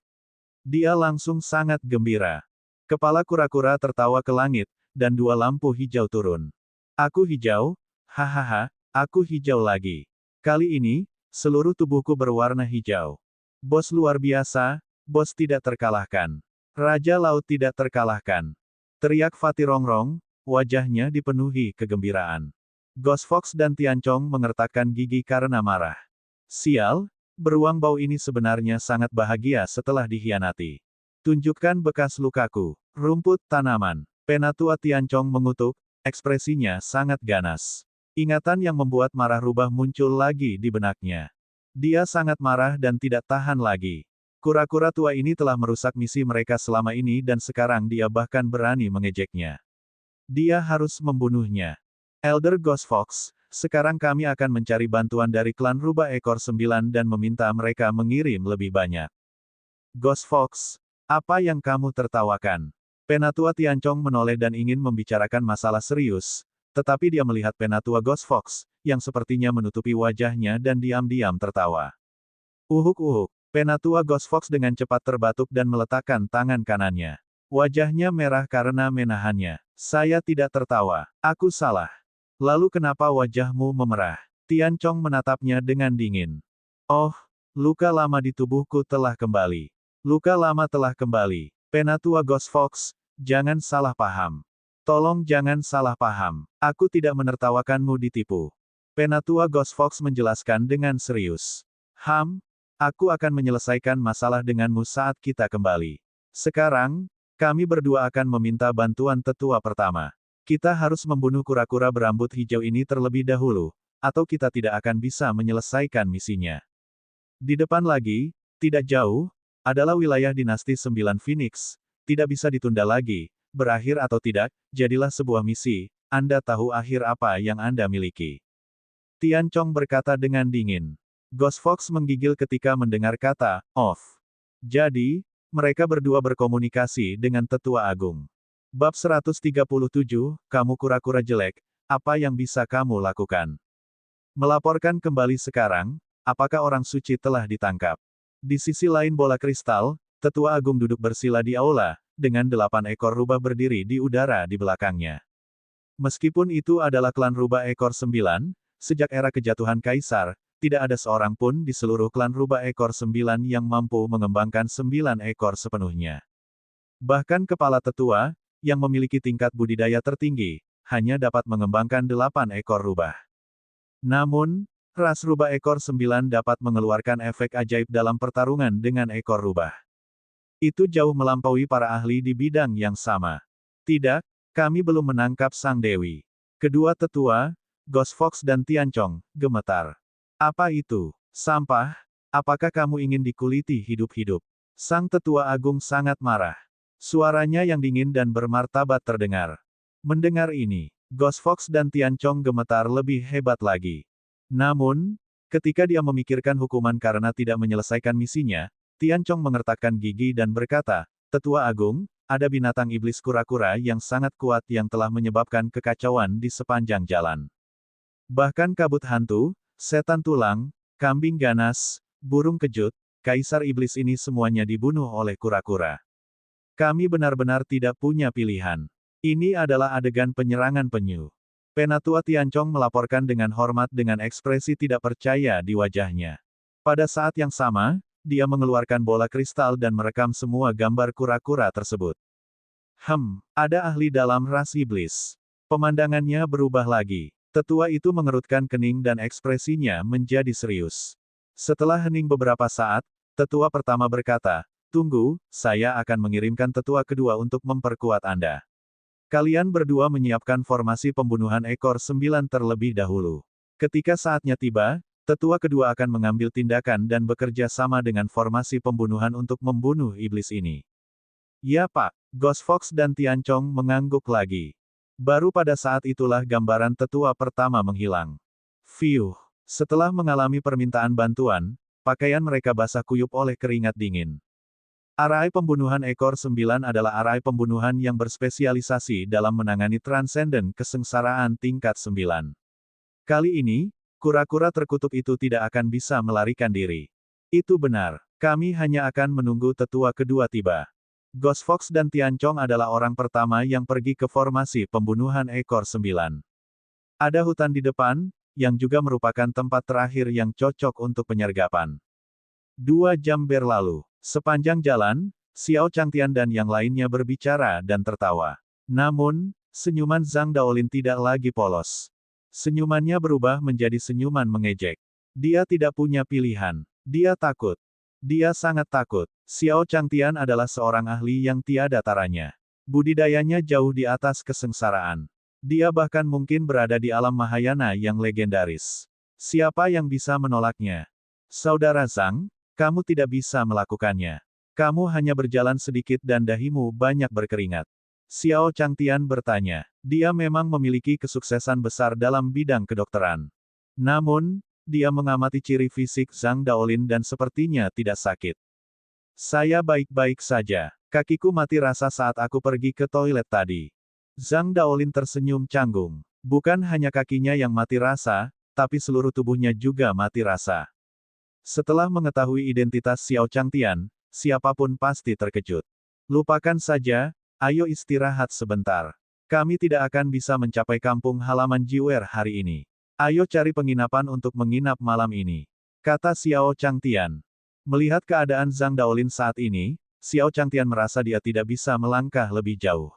Dia langsung sangat gembira. Kepala kura-kura tertawa ke langit, dan dua lampu hijau turun. Aku hijau, hahaha, aku hijau lagi. Kali ini, seluruh tubuhku berwarna hijau. Bos luar biasa, bos tidak terkalahkan. Raja Laut tidak terkalahkan. Teriak Fatih Rongrong, wajahnya dipenuhi kegembiraan. Ghost Fox dan Tiancong mengertakkan gigi karena marah. Sial, beruang bau ini sebenarnya sangat bahagia setelah dikhianati. Tunjukkan bekas lukaku. Rumput tanaman. Penatua Tiancong mengutuk, ekspresinya sangat ganas. Ingatan yang membuat marah rubah muncul lagi di benaknya. Dia sangat marah dan tidak tahan lagi. Kura-kura tua ini telah merusak misi mereka selama ini dan sekarang dia bahkan berani mengejeknya. Dia harus membunuhnya. Elder Ghost Fox, sekarang kami akan mencari bantuan dari klan Rubah Ekor 9 dan meminta mereka mengirim lebih banyak. Ghost Fox, apa yang kamu tertawakan? Penatua Tiancong menoleh dan ingin membicarakan masalah serius, tetapi dia melihat Penatua Ghost Fox, yang sepertinya menutupi wajahnya dan diam-diam tertawa. Uhuk-uhuk, Penatua Ghost Fox dengan cepat terbatuk dan meletakkan tangan kanannya. Wajahnya merah karena menahannya. Saya tidak tertawa, aku salah. Lalu kenapa wajahmu memerah? Tiancong menatapnya dengan dingin. Oh, luka lama di tubuhku telah kembali. Luka lama telah kembali. Penatua Ghost Fox, jangan salah paham. Tolong jangan salah paham. Aku tidak menertawakanmu ditipu. Penatua Ghost Fox menjelaskan dengan serius. Aku akan menyelesaikan masalah denganmu saat kita kembali. Sekarang, kami berdua akan meminta bantuan tetua pertama. Kita harus membunuh kura-kura berambut hijau ini terlebih dahulu, atau kita tidak akan bisa menyelesaikan misinya. Di depan lagi, tidak jauh, adalah wilayah dinasti 9 Phoenix. Tidak bisa ditunda lagi, berakhir atau tidak, jadilah sebuah misi, Anda tahu akhir apa yang Anda miliki. Tiancong berkata dengan dingin. Ghost Fox menggigil ketika mendengar kata, off. Jadi, mereka berdua berkomunikasi dengan Tetua Agung. Bab 137, kamu kura-kura jelek, apa yang bisa kamu lakukan? Melaporkan kembali sekarang, apakah orang suci telah ditangkap? Di sisi lain bola kristal, Tetua Agung duduk bersila di aula, dengan 8 ekor rubah berdiri di udara di belakangnya. Meskipun itu adalah klan rubah ekor 9, sejak era kejatuhan Kaisar, tidak ada seorang pun di seluruh klan rubah ekor 9 yang mampu mengembangkan 9 ekor sepenuhnya. Bahkan kepala tetua, yang memiliki tingkat budidaya tertinggi, hanya dapat mengembangkan 8 ekor rubah. Namun, ras rubah ekor 9 dapat mengeluarkan efek ajaib dalam pertarungan dengan ekor rubah. Itu jauh melampaui para ahli di bidang yang sama. Tidak, kami belum menangkap Sang Dewi. Kedua tetua, Ghost Fox dan Tiancong, gemetar. Apa itu? Sampah? Apakah kamu ingin dikuliti hidup-hidup? Sang tetua agung sangat marah. Suaranya yang dingin dan bermartabat terdengar. Mendengar ini, Ghost Fox dan Tiancong gemetar lebih hebat lagi. Namun, ketika dia memikirkan hukuman karena tidak menyelesaikan misinya, Tiancong mengertakkan gigi dan berkata, Tetua Agung, ada binatang iblis kura-kura yang sangat kuat yang telah menyebabkan kekacauan di sepanjang jalan. Bahkan kabut hantu, setan tulang, kambing ganas, burung kejut, kaisar iblis ini semuanya dibunuh oleh kura-kura. Kami benar-benar tidak punya pilihan. Ini adalah adegan penyerangan penyu. Penatua Tiancong melaporkan dengan hormat dengan ekspresi tidak percaya di wajahnya. Pada saat yang sama, dia mengeluarkan bola kristal dan merekam semua gambar kura-kura tersebut. Ada ahli dalam ras iblis. Pemandangannya berubah lagi. Tetua itu mengerutkan kening dan ekspresinya menjadi serius. Setelah hening beberapa saat, tetua pertama berkata, "Tunggu, saya akan mengirimkan tetua kedua untuk memperkuat Anda. Kalian berdua menyiapkan formasi pembunuhan ekor 9 terlebih dahulu. Ketika saatnya tiba, tetua kedua akan mengambil tindakan dan bekerja sama dengan formasi pembunuhan untuk membunuh iblis ini." "Ya Pak." Ghost Fox dan Tianchong mengangguk lagi. Baru pada saat itulah gambaran tetua pertama menghilang. Fiuh. Setelah mengalami permintaan bantuan, pakaian mereka basah kuyup oleh keringat dingin. Arai pembunuhan ekor 9 adalah arai pembunuhan yang berspesialisasi dalam menangani transenden kesengsaraan tingkat 9. Kali ini, kura-kura terkutuk itu tidak akan bisa melarikan diri. Itu benar. Kami hanya akan menunggu tetua kedua tiba. Ghost Fox dan Tianchong adalah orang pertama yang pergi ke formasi pembunuhan ekor 9. Ada hutan di depan, yang juga merupakan tempat terakhir yang cocok untuk penyergapan. 2 jam berlalu. Sepanjang jalan, Xiao Changtian dan yang lainnya berbicara dan tertawa. Namun, senyuman Zhang Daolin tidak lagi polos. Senyumannya berubah menjadi senyuman mengejek. Dia tidak punya pilihan. Dia takut. Dia sangat takut. Xiao Changtian adalah seorang ahli yang tiada taranya. Budidayanya jauh di atas kesengsaraan. Dia bahkan mungkin berada di alam Mahayana yang legendaris. Siapa yang bisa menolaknya? Saudara Zhang, kamu tidak bisa melakukannya. Kamu hanya berjalan sedikit dan dahimu banyak berkeringat. Xiao Changtian bertanya. Dia memang memiliki kesuksesan besar dalam bidang kedokteran. Namun, dia mengamati ciri fisik Zhang Daolin dan sepertinya tidak sakit. "Saya baik-baik saja. Kakiku mati rasa saat aku pergi ke toilet tadi." Zhang Daolin tersenyum canggung. Bukan hanya kakinya yang mati rasa, tapi seluruh tubuhnya juga mati rasa. Setelah mengetahui identitas Xiao Changtian, siapapun pasti terkejut. "Lupakan saja, ayo istirahat sebentar. Kami tidak akan bisa mencapai kampung halaman Jiwer hari ini. Ayo cari penginapan untuk menginap malam ini," kata Xiao Changtian. Melihat keadaan Zhang Daolin saat ini, Xiao Changtian merasa dia tidak bisa melangkah lebih jauh.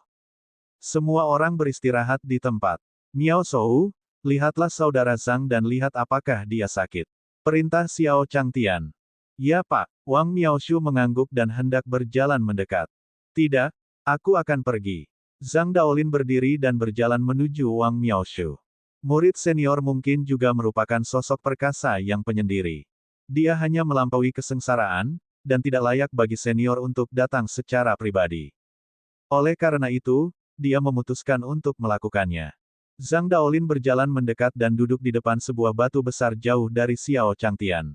Semua orang beristirahat di tempat. "Miao Shou, lihatlah saudara Zhang dan lihat apakah dia sakit," perintah Xiao Changtian. "Ya Pak." Wang Miaoshu mengangguk dan hendak berjalan mendekat. "Tidak, aku akan pergi." Zhang Daolin berdiri dan berjalan menuju Wang Miaoshu. Murid senior mungkin juga merupakan sosok perkasa yang penyendiri. Dia hanya melampaui kesengsaraan, dan tidak layak bagi senior untuk datang secara pribadi. Oleh karena itu, dia memutuskan untuk melakukannya. Zhang Daolin berjalan mendekat dan duduk di depan sebuah batu besar jauh dari Xiao Changtian.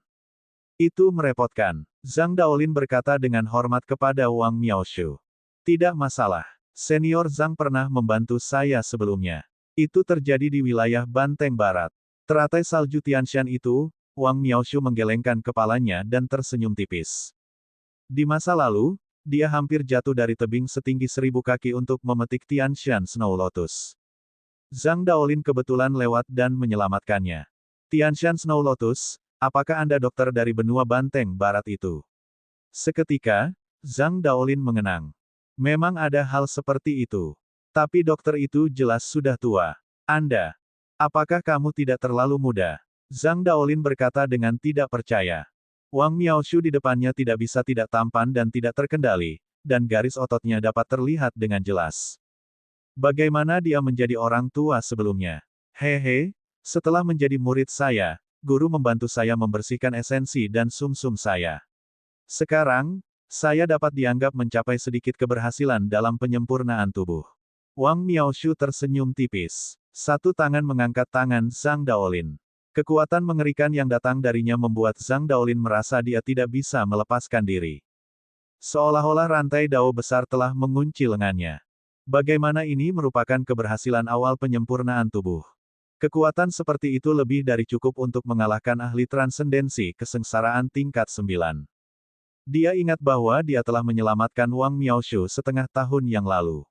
"Itu merepotkan." Zhang Daolin berkata dengan hormat kepada Wang Miaoshu. "Tidak masalah. Senior Zhang pernah membantu saya sebelumnya. Itu terjadi di wilayah Banteng Barat." Teratai salju Tianshan itu, Wang Miaoshu menggelengkan kepalanya dan tersenyum tipis. Di masa lalu, dia hampir jatuh dari tebing setinggi 1000 kaki untuk memetik Tianshan Snow Lotus. Zhang Daolin kebetulan lewat dan menyelamatkannya. "Tianshan Snow Lotus, apakah Anda dokter dari benua Banteng Barat itu?" Seketika, Zhang Daolin mengenang. Memang ada hal seperti itu. Tapi dokter itu jelas sudah tua. "Anda, apakah kamu tidak terlalu muda?" Zhang Daolin berkata dengan tidak percaya. Wang Miaoshu di depannya tidak bisa tidak tampan dan tidak terkendali, dan garis ototnya dapat terlihat dengan jelas. Bagaimana dia menjadi orang tua sebelumnya? "Hehe, setelah menjadi murid saya, guru membantu saya membersihkan esensi dan sumsum saya. Sekarang, saya dapat dianggap mencapai sedikit keberhasilan dalam penyempurnaan tubuh." Wang Miaoshu tersenyum tipis. Satu tangan mengangkat tangan Zhang Daolin. Kekuatan mengerikan yang datang darinya membuat Zhang Daolin merasa dia tidak bisa melepaskan diri. Seolah-olah rantai dao besar telah mengunci lengannya. Bagaimana ini merupakan keberhasilan awal penyempurnaan tubuh. Kekuatan seperti itu lebih dari cukup untuk mengalahkan ahli transendensi kesengsaraan tingkat 9. Dia ingat bahwa dia telah menyelamatkan Wang Miaoshu setengah tahun yang lalu.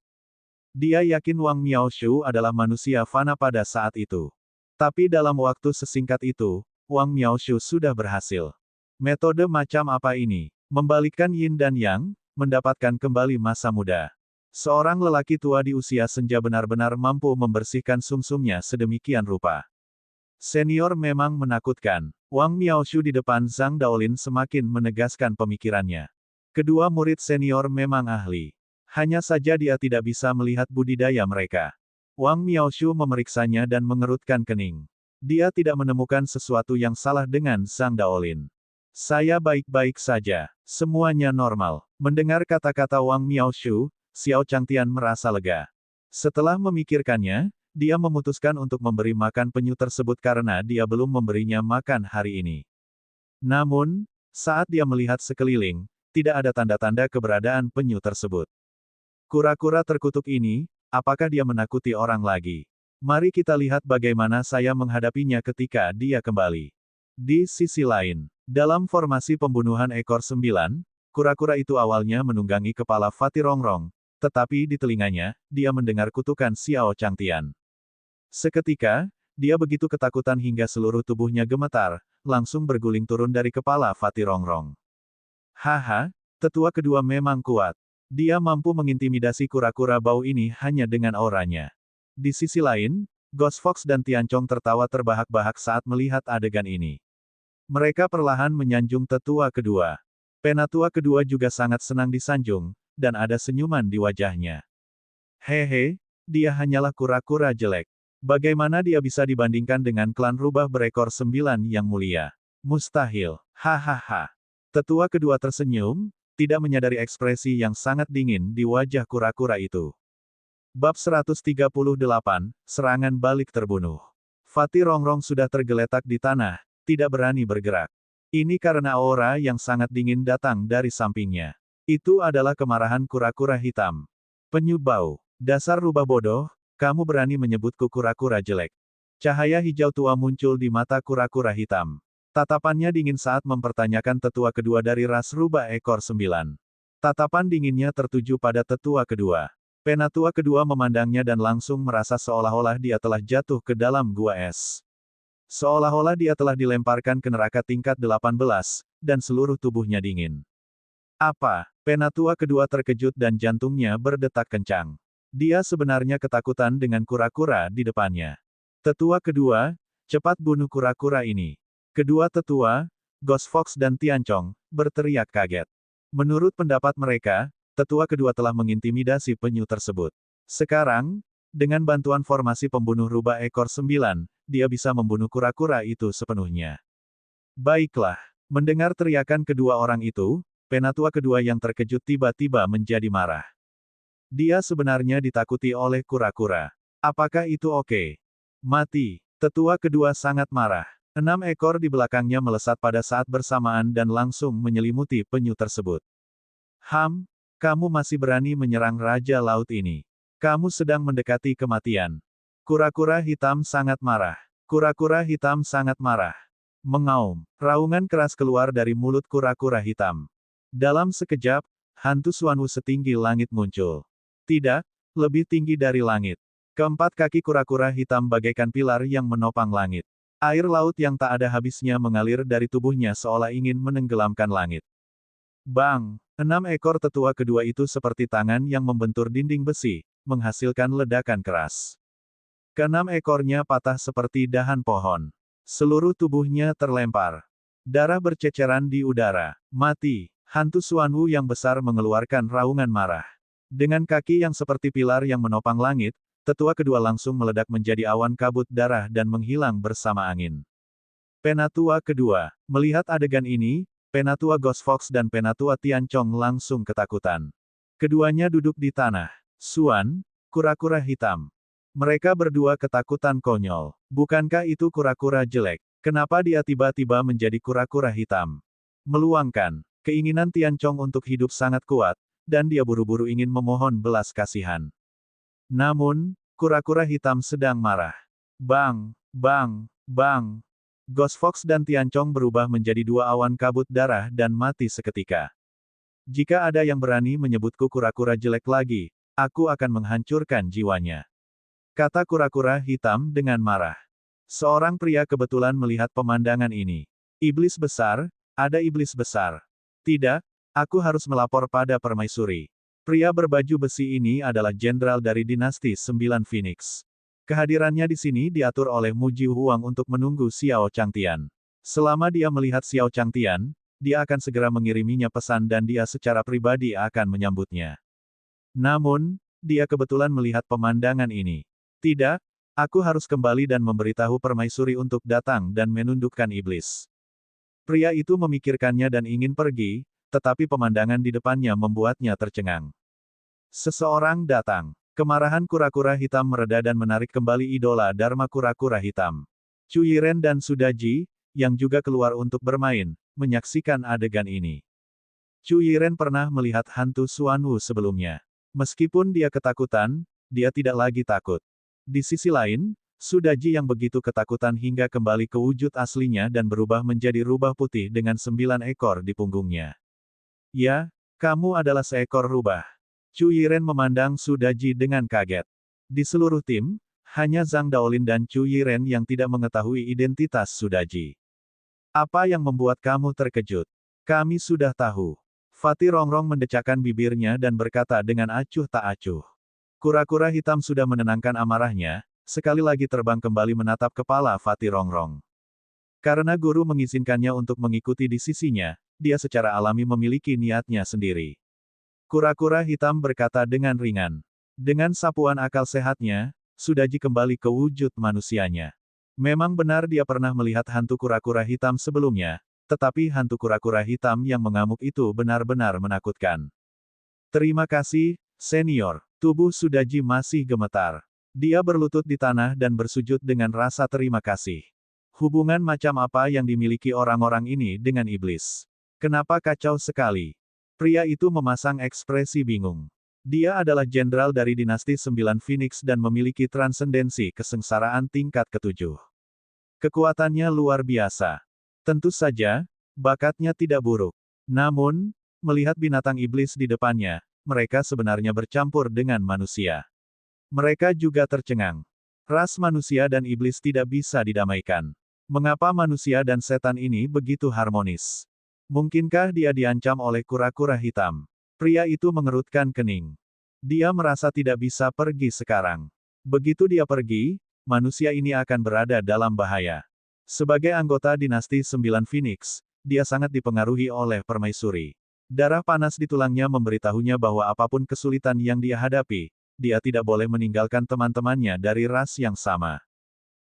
Dia yakin Wang Miaoshu adalah manusia fana pada saat itu. Tapi dalam waktu sesingkat itu, Wang Miaoshu sudah berhasil. Metode macam apa ini? Membalikkan yin dan yang, mendapatkan kembali masa muda. Seorang lelaki tua di usia senja benar-benar mampu membersihkan sumsumnya sedemikian rupa. Senior memang menakutkan. Wang Miaoshu di depan Zhang Daolin semakin menegaskan pemikirannya. Kedua murid senior memang ahli. Hanya saja dia tidak bisa melihat budidaya mereka. Wang Miaoshu memeriksanya dan mengerutkan kening. Dia tidak menemukan sesuatu yang salah dengan Zhang Daolin. Saya baik-baik saja. Semuanya normal. Mendengar kata-kata Wang Miaoshu, Xiao Changtian merasa lega. Setelah memikirkannya, dia memutuskan untuk memberi makan penyu tersebut karena dia belum memberinya makan hari ini. Namun, saat dia melihat sekeliling, tidak ada tanda-tanda keberadaan penyu tersebut. Kura-kura terkutuk ini, apakah dia menakuti orang lagi? Mari kita lihat bagaimana saya menghadapinya ketika dia kembali. Di sisi lain, dalam formasi pembunuhan ekor 9, kura-kura itu awalnya menunggangi kepala Fatih Rongrong, tetapi di telinganya, dia mendengar kutukan Xiao Changtian. Seketika, dia begitu ketakutan hingga seluruh tubuhnya gemetar, langsung berguling turun dari kepala Fatih Rongrong. Haha, tetua kedua memang kuat. Dia mampu mengintimidasi kura-kura bau ini hanya dengan auranya. Di sisi lain, Ghost Fox dan Tianchong tertawa terbahak-bahak saat melihat adegan ini. Mereka perlahan menyanjung tetua kedua. Penatua kedua juga sangat senang disanjung, dan ada senyuman di wajahnya. Hehe, dia hanyalah kura-kura jelek. Bagaimana dia bisa dibandingkan dengan klan rubah berekor 9 yang mulia? Mustahil. Hahaha. Tetua kedua tersenyum, tidak menyadari ekspresi yang sangat dingin di wajah kura-kura itu. Bab 138, Serangan Balik Terbunuh. Fatih Rongrong sudah tergeletak di tanah, tidak berani bergerak. Ini karena aura yang sangat dingin datang dari sampingnya. Itu adalah kemarahan kura-kura hitam. Penyu bau. Dasar rubah bodoh, kamu berani menyebutku kura-kura jelek. Cahaya hijau tua muncul di mata kura-kura hitam. Tatapannya dingin saat mempertanyakan tetua kedua dari ras rubah ekor 9. Tatapan dinginnya tertuju pada tetua kedua. Penatua kedua memandangnya dan langsung merasa seolah-olah dia telah jatuh ke dalam gua es. Seolah-olah dia telah dilemparkan ke neraka tingkat 18, dan seluruh tubuhnya dingin. Apa? Penatua kedua terkejut dan jantungnya berdetak kencang. Dia sebenarnya ketakutan dengan kura-kura di depannya. Tetua kedua, cepat bunuh kura-kura ini. Kedua tetua, Ghost Fox dan Tianchong, berteriak kaget. Menurut pendapat mereka, tetua kedua telah mengintimidasi penyu tersebut. Sekarang, dengan bantuan formasi pembunuh rubah ekor 9, dia bisa membunuh kura-kura itu sepenuhnya. Baiklah, mendengar teriakan kedua orang itu, penatua kedua yang terkejut tiba-tiba menjadi marah. Dia sebenarnya ditakuti oleh kura-kura. Apakah itu oke? Mati. Tetua kedua sangat marah. 6 ekor di belakangnya melesat pada saat bersamaan dan langsung menyelimuti penyu tersebut. Kamu masih berani menyerang Raja Laut ini. Kamu sedang mendekati kematian. Kura-kura hitam sangat marah. Kura-kura hitam sangat marah. Mengaum. Raungan keras keluar dari mulut kura-kura hitam. Dalam sekejap, hantu Xuanwu setinggi langit muncul. Tidak, lebih tinggi dari langit. Keempat kaki kura-kura hitam bagaikan pilar yang menopang langit. Air laut yang tak ada habisnya mengalir dari tubuhnya seolah ingin menenggelamkan langit. Bang! 6 ekor tetua kedua itu seperti tangan yang membentur dinding besi, menghasilkan ledakan keras. Keenam ekornya patah seperti dahan pohon. Seluruh tubuhnya terlempar. Darah berceceran di udara. Mati! Hantu Xuanwu yang besar mengeluarkan raungan marah. Dengan kaki yang seperti pilar yang menopang langit, tetua kedua langsung meledak menjadi awan kabut darah dan menghilang bersama angin. Penatua kedua. Melihat adegan ini, Penatua Ghost Fox dan Penatua Tianchong langsung ketakutan. Keduanya duduk di tanah. Xuan, kura-kura hitam. Mereka berdua ketakutan konyol. Bukankah itu kura-kura jelek? Kenapa dia tiba-tiba menjadi kura-kura hitam? Meluangkan. Keinginan Tianchong untuk hidup sangat kuat, dan dia buru-buru ingin memohon belas kasihan. Namun, kura-kura hitam sedang marah. Bang! Bang! Bang! Ghost Fox dan Tianchong berubah menjadi dua awan kabut darah dan mati seketika. Jika ada yang berani menyebutku kura-kura jelek lagi, aku akan menghancurkan jiwanya. Kata kura-kura hitam dengan marah. Seorang pria kebetulan melihat pemandangan ini. Iblis besar, ada iblis besar. Tidak, aku harus melapor pada permaisuri. Pria berbaju besi ini adalah jenderal dari dinasti 9 Phoenix. Kehadirannya di sini diatur oleh Muji Huang untuk menunggu Xiao Changtian. Selama dia melihat Xiao Changtian, dia akan segera mengiriminya pesan dan dia secara pribadi akan menyambutnya. Namun, dia kebetulan melihat pemandangan ini. Tidak, aku harus kembali dan memberitahu permaisuri untuk datang dan menundukkan iblis. Pria itu memikirkannya dan ingin pergi, tetapi pemandangan di depannya membuatnya tercengang. Seseorang datang. Kemarahan kura-kura hitam mereda dan menarik kembali idola Dharma kura-kura hitam. Chu Yiren dan Sudaji, yang juga keluar untuk bermain, menyaksikan adegan ini. Chu Yiren pernah melihat hantu Xuanwu sebelumnya. Meskipun dia ketakutan, dia tidak lagi takut. Di sisi lain, Sudaji yang begitu ketakutan hingga kembali ke wujud aslinya dan berubah menjadi rubah putih dengan 9 ekor di punggungnya. Ya, kamu adalah seekor rubah. Chu Yiren memandang Sudaji dengan kaget. Di seluruh tim, hanya Zhang Daolin dan Chu Yiren yang tidak mengetahui identitas Sudaji. Apa yang membuat kamu terkejut? Kami sudah tahu. Fatih Rongrong mendecakkan bibirnya dan berkata dengan acuh tak acuh. Kura-kura hitam sudah menenangkan amarahnya, sekali lagi terbang kembali menatap kepala Fatih Rongrong. Karena guru mengizinkannya untuk mengikuti di sisinya, dia secara alami memiliki niatnya sendiri. Kura-kura hitam berkata dengan ringan. Dengan sapuan akal sehatnya, Sudaji kembali ke wujud manusianya. Memang benar dia pernah melihat hantu kura-kura hitam sebelumnya, tetapi hantu kura-kura hitam yang mengamuk itu benar-benar menakutkan. Terima kasih, senior. Tubuh Sudaji masih gemetar. Dia berlutut di tanah dan bersujud dengan rasa terima kasih. Hubungan macam apa yang dimiliki orang-orang ini dengan iblis? Kenapa kacau sekali? Pria itu memasang ekspresi bingung. Dia adalah jenderal dari dinasti 9 Phoenix dan memiliki transendensi kesengsaraan tingkat ke-7. Kekuatannya luar biasa. Tentu saja, bakatnya tidak buruk. Namun, melihat binatang iblis di depannya, mereka sebenarnya bercampur dengan manusia. Mereka juga tercengang. Ras manusia dan iblis tidak bisa didamaikan. Mengapa manusia dan setan ini begitu harmonis? Mungkinkah dia diancam oleh kura-kura hitam? Pria itu mengerutkan kening. Dia merasa tidak bisa pergi sekarang. Begitu dia pergi, manusia ini akan berada dalam bahaya. Sebagai anggota dinasti 9 Phoenix, dia sangat dipengaruhi oleh permaisuri. Darah panas di tulangnya memberitahunya bahwa apapun kesulitan yang dia hadapi, dia tidak boleh meninggalkan teman-temannya dari ras yang sama.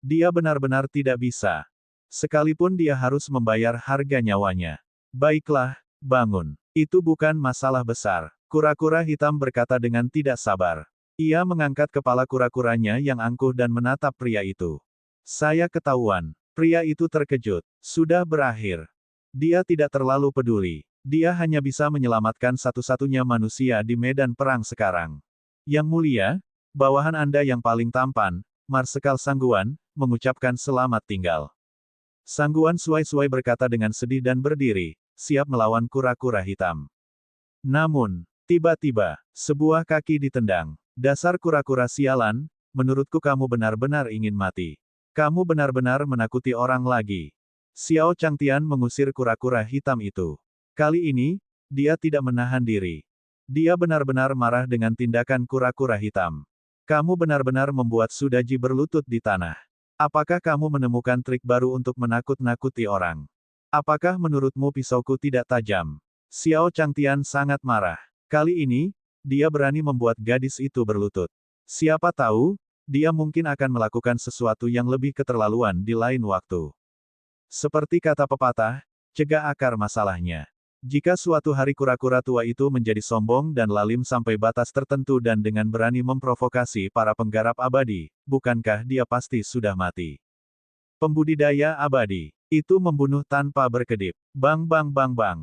Dia benar-benar tidak bisa. Sekalipun dia harus membayar harga nyawanya. Baiklah, bangun. Itu bukan masalah besar. Kura-kura hitam berkata dengan tidak sabar. Ia mengangkat kepala kura-kuranya yang angkuh dan menatap pria itu. Saya ketahuan. Pria itu terkejut. Sudah berakhir. Dia tidak terlalu peduli. Dia hanya bisa menyelamatkan satu-satunya manusia di medan perang sekarang. Yang mulia, bawahan Anda yang paling tampan, Marsekal Sangguan, mengucapkan selamat tinggal. Sangguan Suai-Suai berkata dengan sedih dan berdiri, siap melawan kura-kura hitam. Namun, tiba-tiba, sebuah kaki ditendang. Dasar kura-kura sialan, menurutku kamu benar-benar ingin mati. Kamu benar-benar menakuti orang lagi. Xiao Changtian mengusir kura-kura hitam itu. Kali ini, dia tidak menahan diri. Dia benar-benar marah dengan tindakan kura-kura hitam. Kamu benar-benar membuat Sudaji berlutut di tanah. Apakah kamu menemukan trik baru untuk menakut-nakuti orang? Apakah menurutmu pisauku tidak tajam? Xiao Changtian sangat marah. Kali ini, dia berani membuat gadis itu berlutut. Siapa tahu, dia mungkin akan melakukan sesuatu yang lebih keterlaluan di lain waktu. Seperti kata pepatah, cegah akar masalahnya. Jika suatu hari kura-kura tua itu menjadi sombong dan lalim sampai batas tertentu dan dengan berani memprovokasi para penggarap abadi, bukankah dia pasti sudah mati? Pembudidaya abadi. Itu membunuh tanpa berkedip. Bang bang bang bang.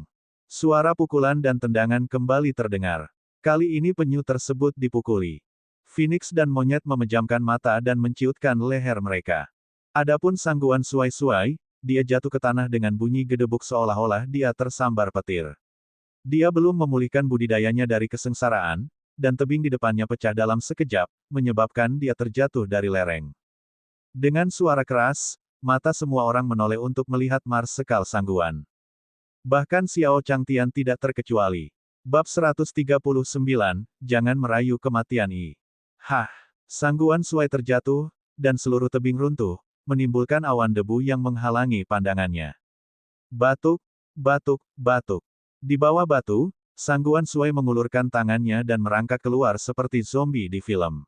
Suara pukulan dan tendangan kembali terdengar. Kali ini penyu tersebut dipukuli. Phoenix dan monyet memejamkan mata dan menciutkan leher mereka. Adapun Sangguan Suai-Suai, dia jatuh ke tanah dengan bunyi gedebuk seolah-olah dia tersambar petir. Dia belum memulihkan budidayanya dari kesengsaraan, dan tebing di depannya pecah dalam sekejap, menyebabkan dia terjatuh dari lereng. Dengan suara keras, mata semua orang menoleh untuk melihat Marsekal Sangguan. Bahkan Xiao Changtian tidak terkecuali. Bab 139, Jangan Merayu Kematian I. Hah! Sangguan Suai terjatuh, dan seluruh tebing runtuh, menimbulkan awan debu yang menghalangi pandangannya. Batuk, batuk, batuk. Di bawah batu, Sangguan Suai mengulurkan tangannya dan merangkak keluar seperti zombie di film.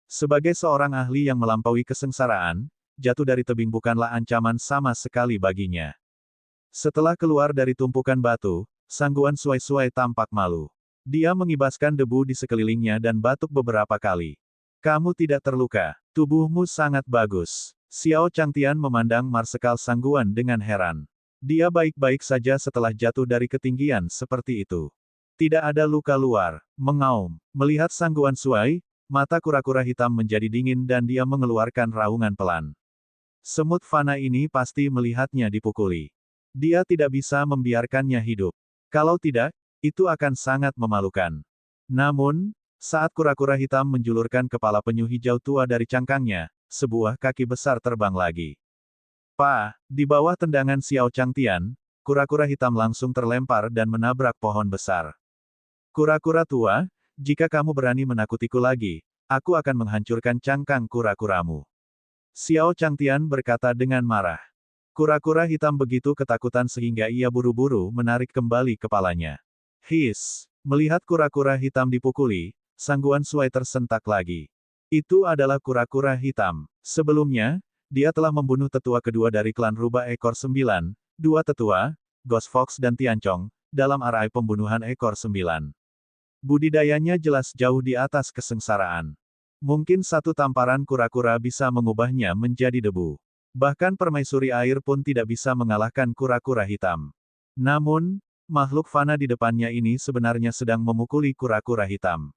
Sebagai seorang ahli yang melampaui kesengsaraan, jatuh dari tebing bukanlah ancaman sama sekali baginya. Setelah keluar dari tumpukan batu, Sangguan Suai-Suai tampak malu. Dia mengibaskan debu di sekelilingnya dan batuk beberapa kali. Kamu tidak terluka. Tubuhmu sangat bagus. Xiao Changtian memandang Marsekal Sangguan dengan heran. Dia baik-baik saja setelah jatuh dari ketinggian seperti itu. Tidak ada luka luar. Mengaum. Melihat Sangguan Suai, mata kura-kura hitam menjadi dingin dan dia mengeluarkan raungan pelan. Semut fana ini pasti melihatnya dipukuli. Dia tidak bisa membiarkannya hidup. Kalau tidak, itu akan sangat memalukan. Namun, saat kura-kura hitam menjulurkan kepala penyu hijau tua dari cangkangnya, sebuah kaki besar terbang lagi. Di bawah tendangan Xiao Changtian, kura-kura hitam langsung terlempar dan menabrak pohon besar. Kura-kura tua, jika kamu berani menakutiku lagi, aku akan menghancurkan cangkang kura-kuramu. Xiao Changtian berkata dengan marah. Kura-kura hitam begitu ketakutan sehingga ia buru-buru menarik kembali kepalanya. Melihat kura-kura hitam dipukuli, Sangguan Suai tersentak lagi. Itu adalah kura-kura hitam. Sebelumnya, dia telah membunuh tetua kedua dari klan Rubah Ekor 9, dua tetua, Ghost Fox dan Tiancong, dalam arai pembunuhan Ekor 9. Budidayanya jelas jauh di atas kesengsaraan. Mungkin satu tamparan kura-kura bisa mengubahnya menjadi debu. Bahkan permaisuri air pun tidak bisa mengalahkan kura-kura hitam. Namun, makhluk fana di depannya ini sebenarnya sedang memukuli kura-kura hitam.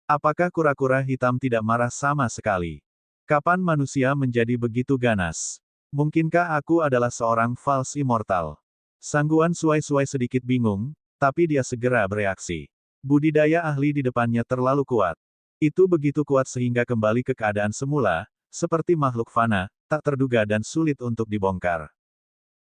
Apakah kura-kura hitam tidak marah sama sekali? Kapan manusia menjadi begitu ganas? Mungkinkah aku adalah seorang false immortal? Sangguan Suai-Suai sedikit bingung, tapi dia segera bereaksi. Budidaya ahli di depannya terlalu kuat. Itu begitu kuat sehingga kembali ke keadaan semula, seperti makhluk fana, tak terduga dan sulit untuk dibongkar.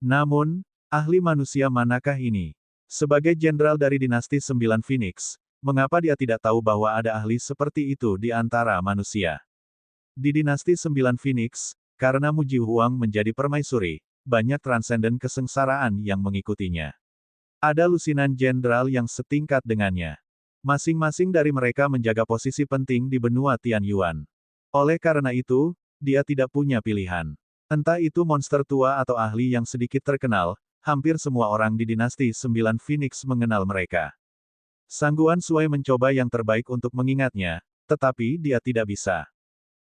Namun, ahli manusia manakah ini? Sebagai jenderal dari dinasti 9 Phoenix, mengapa dia tidak tahu bahwa ada ahli seperti itu di antara manusia? Di dinasti 9 Phoenix, karena Mu Jihuang menjadi permaisuri, banyak transenden kesengsaraan yang mengikutinya. Ada lusinan jenderal yang setingkat dengannya. Masing-masing dari mereka menjaga posisi penting di benua Tianyuan. Oleh karena itu, dia tidak punya pilihan. Entah itu monster tua atau ahli yang sedikit terkenal, hampir semua orang di dinasti 9 Phoenix mengenal mereka. Sangguan Suai mencoba yang terbaik untuk mengingatnya, tetapi dia tidak bisa.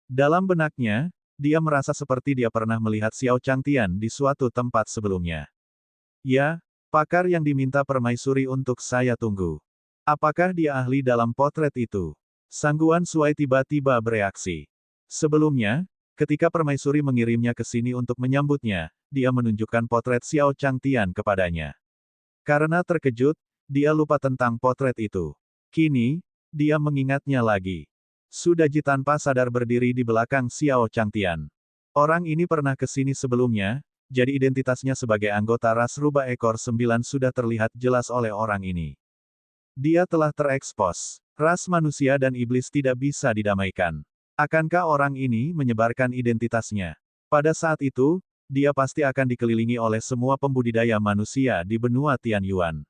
Dalam benaknya, dia merasa seperti dia pernah melihat Xiao Changtian di suatu tempat sebelumnya. Ya, pakar yang diminta permaisuri untuk saya tunggu. Apakah dia ahli dalam potret itu? Sangguan Suai tiba-tiba bereaksi. Sebelumnya, ketika permaisuri mengirimnya ke sini untuk menyambutnya, dia menunjukkan potret Xiao Changtian kepadanya. Karena terkejut, dia lupa tentang potret itu. Kini, dia mengingatnya lagi. Sudaji tanpa sadar berdiri di belakang Xiao Changtian. Orang ini pernah ke sini sebelumnya, jadi identitasnya sebagai anggota ras Rubah Ekor 9 sudah terlihat jelas oleh orang ini. Dia telah terekspos. Ras manusia dan iblis tidak bisa didamaikan. Akankah orang ini menyebarkan identitasnya? Pada saat itu, dia pasti akan dikelilingi oleh semua pembudidaya manusia di benua Tianyuan.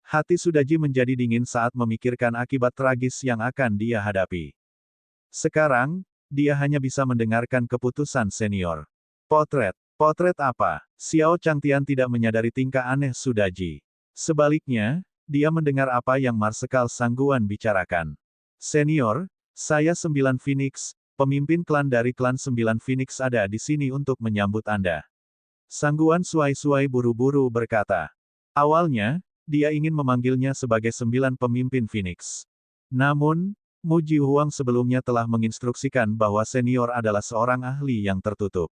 Hati Sudaji menjadi dingin saat memikirkan akibat tragis yang akan dia hadapi. Sekarang, dia hanya bisa mendengarkan keputusan senior. Potret apa? Xiao Changtian tidak menyadari tingkah aneh Sudaji. Sebaliknya, dia mendengar apa yang Marsekal Sangguan bicarakan. Senior, saya 9 Phoenix, pemimpin klan dari klan 9 Phoenix ada di sini untuk menyambut Anda. Sangguan Suai-Suai buru-buru berkata. Awalnya, dia ingin memanggilnya sebagai 9 pemimpin Phoenix. Namun, Mu Jihuang sebelumnya telah menginstruksikan bahwa senior adalah seorang ahli yang tertutup.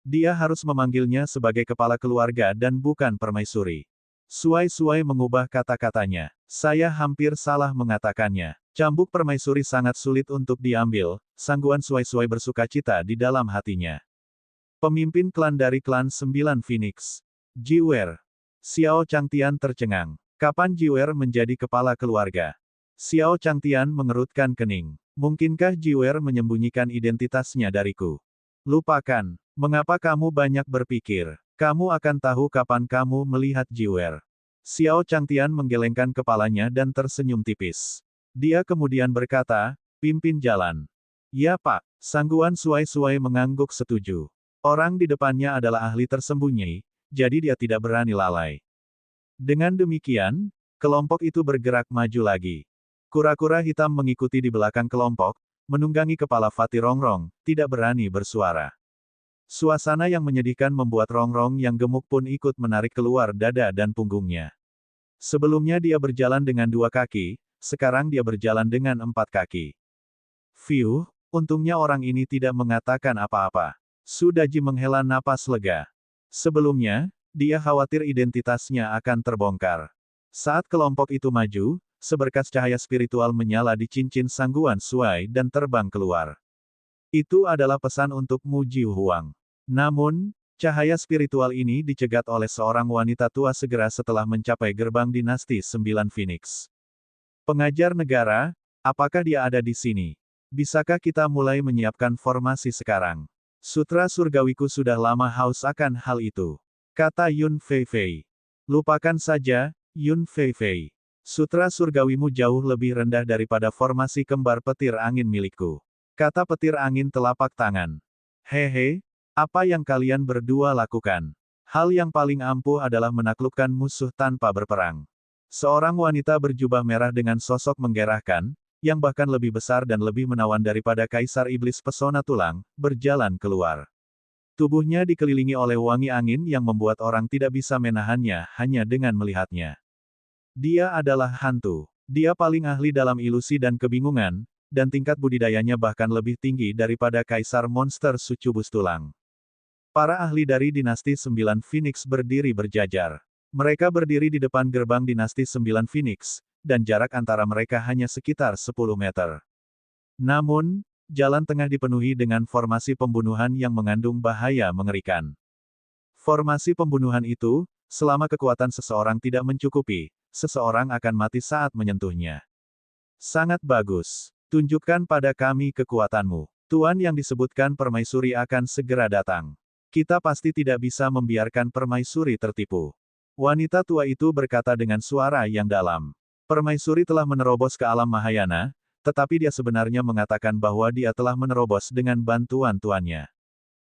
Dia harus memanggilnya sebagai kepala keluarga dan bukan permaisuri. Suai-Suai mengubah kata-katanya. Saya hampir salah mengatakannya. Cambuk permaisuri sangat sulit untuk diambil, Sangguan Suai-Suai bersukacita di dalam hatinya. Pemimpin klan dari klan 9 Phoenix. Jiwer. Xiao Changtian tercengang. Kapan Jiwer menjadi kepala keluarga? Xiao Changtian mengerutkan kening. Mungkinkah Jiwer menyembunyikan identitasnya dariku? Lupakan. Mengapa kamu banyak berpikir? Kamu akan tahu kapan kamu melihat Jiwer. Xiao Changtian menggelengkan kepalanya dan tersenyum tipis. Dia kemudian berkata, pimpin jalan. Ya Pak. Sangguan Suai-Suai mengangguk setuju. Orang di depannya adalah ahli tersembunyi, jadi dia tidak berani lalai. Dengan demikian, kelompok itu bergerak maju lagi. Kura-kura hitam mengikuti di belakang kelompok, menunggangi kepala Fatih Rongrong, tidak berani bersuara. Suasana yang menyedihkan membuat Rongrong yang gemuk pun ikut menarik keluar dada dan punggungnya. Sebelumnya dia berjalan dengan 2 kaki, sekarang dia berjalan dengan 4 kaki. Fiuh, untungnya orang ini tidak mengatakan apa-apa. Sudaji menghela napas lega. Sebelumnya, dia khawatir identitasnya akan terbongkar. Saat kelompok itu maju, seberkas cahaya spiritual menyala di cincin Sangguan Suai dan terbang keluar. Itu adalah pesan untuk Mu Jiu Huang. Namun, cahaya spiritual ini dicegat oleh seorang wanita tua segera setelah mencapai gerbang dinasti 9 Phoenix. Pengajar negara, apakah dia ada di sini? Bisakah kita mulai menyiapkan formasi sekarang? Sutra surgawiku sudah lama haus akan hal itu. Kata Yun Feifei. Lupakan saja, Yun Feifei. Sutra surgawimu jauh lebih rendah daripada formasi kembar petir angin milikku. Kata petir angin telapak tangan. Hehe, apa yang kalian berdua lakukan? Hal yang paling ampuh adalah menaklukkan musuh tanpa berperang. Seorang wanita berjubah merah dengan sosok menggerahkan, yang bahkan lebih besar dan lebih menawan daripada Kaisar Iblis Pesona Tulang, berjalan keluar. Tubuhnya dikelilingi oleh wangi angin yang membuat orang tidak bisa menahannya hanya dengan melihatnya. Dia adalah hantu. Dia paling ahli dalam ilusi dan kebingungan, dan tingkat budidayanya bahkan lebih tinggi daripada Kaisar Monster Sucubus Tulang. Para ahli dari dinasti 9 Phoenix berdiri berjajar. Mereka berdiri di depan gerbang dinasti 9 Phoenix, dan jarak antara mereka hanya sekitar 10 meter. Namun, jalan tengah dipenuhi dengan formasi pembunuhan yang mengandung bahaya mengerikan. Formasi pembunuhan itu, selama kekuatan seseorang tidak mencukupi, seseorang akan mati saat menyentuhnya. Sangat bagus. Tunjukkan pada kami kekuatanmu. Tuan yang disebutkan permaisuri akan segera datang. Kita pasti tidak bisa membiarkan permaisuri tertipu. Wanita tua itu berkata dengan suara yang dalam. Permaisuri telah menerobos ke alam Mahayana, tetapi dia sebenarnya mengatakan bahwa dia telah menerobos dengan bantuan tuannya.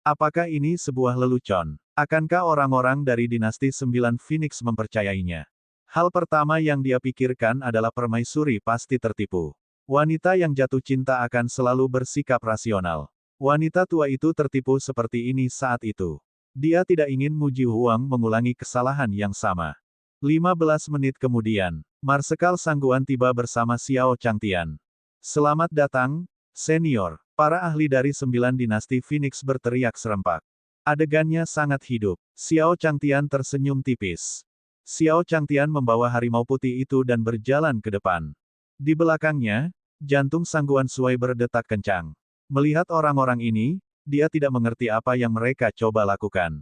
Apakah ini sebuah lelucon? Akankah orang-orang dari dinasti 9 Phoenix mempercayainya? Hal pertama yang dia pikirkan adalah permaisuri pasti tertipu. Wanita yang jatuh cinta akan selalu bersikap rasional. Wanita tua itu tertipu seperti ini saat itu. Dia tidak ingin Mu Jiu Huang mengulangi kesalahan yang sama. 15 menit kemudian, Marsekal Sangguan tiba bersama Xiao Changtian. Selamat datang, senior. Para ahli dari 9 dinasti Phoenix berteriak serempak. Adegannya sangat hidup. Xiao Changtian tersenyum tipis. Xiao Changtian membawa harimau putih itu dan berjalan ke depan. Di belakangnya, jantung Sangguan Suai berdetak kencang. Melihat orang-orang ini, dia tidak mengerti apa yang mereka coba lakukan.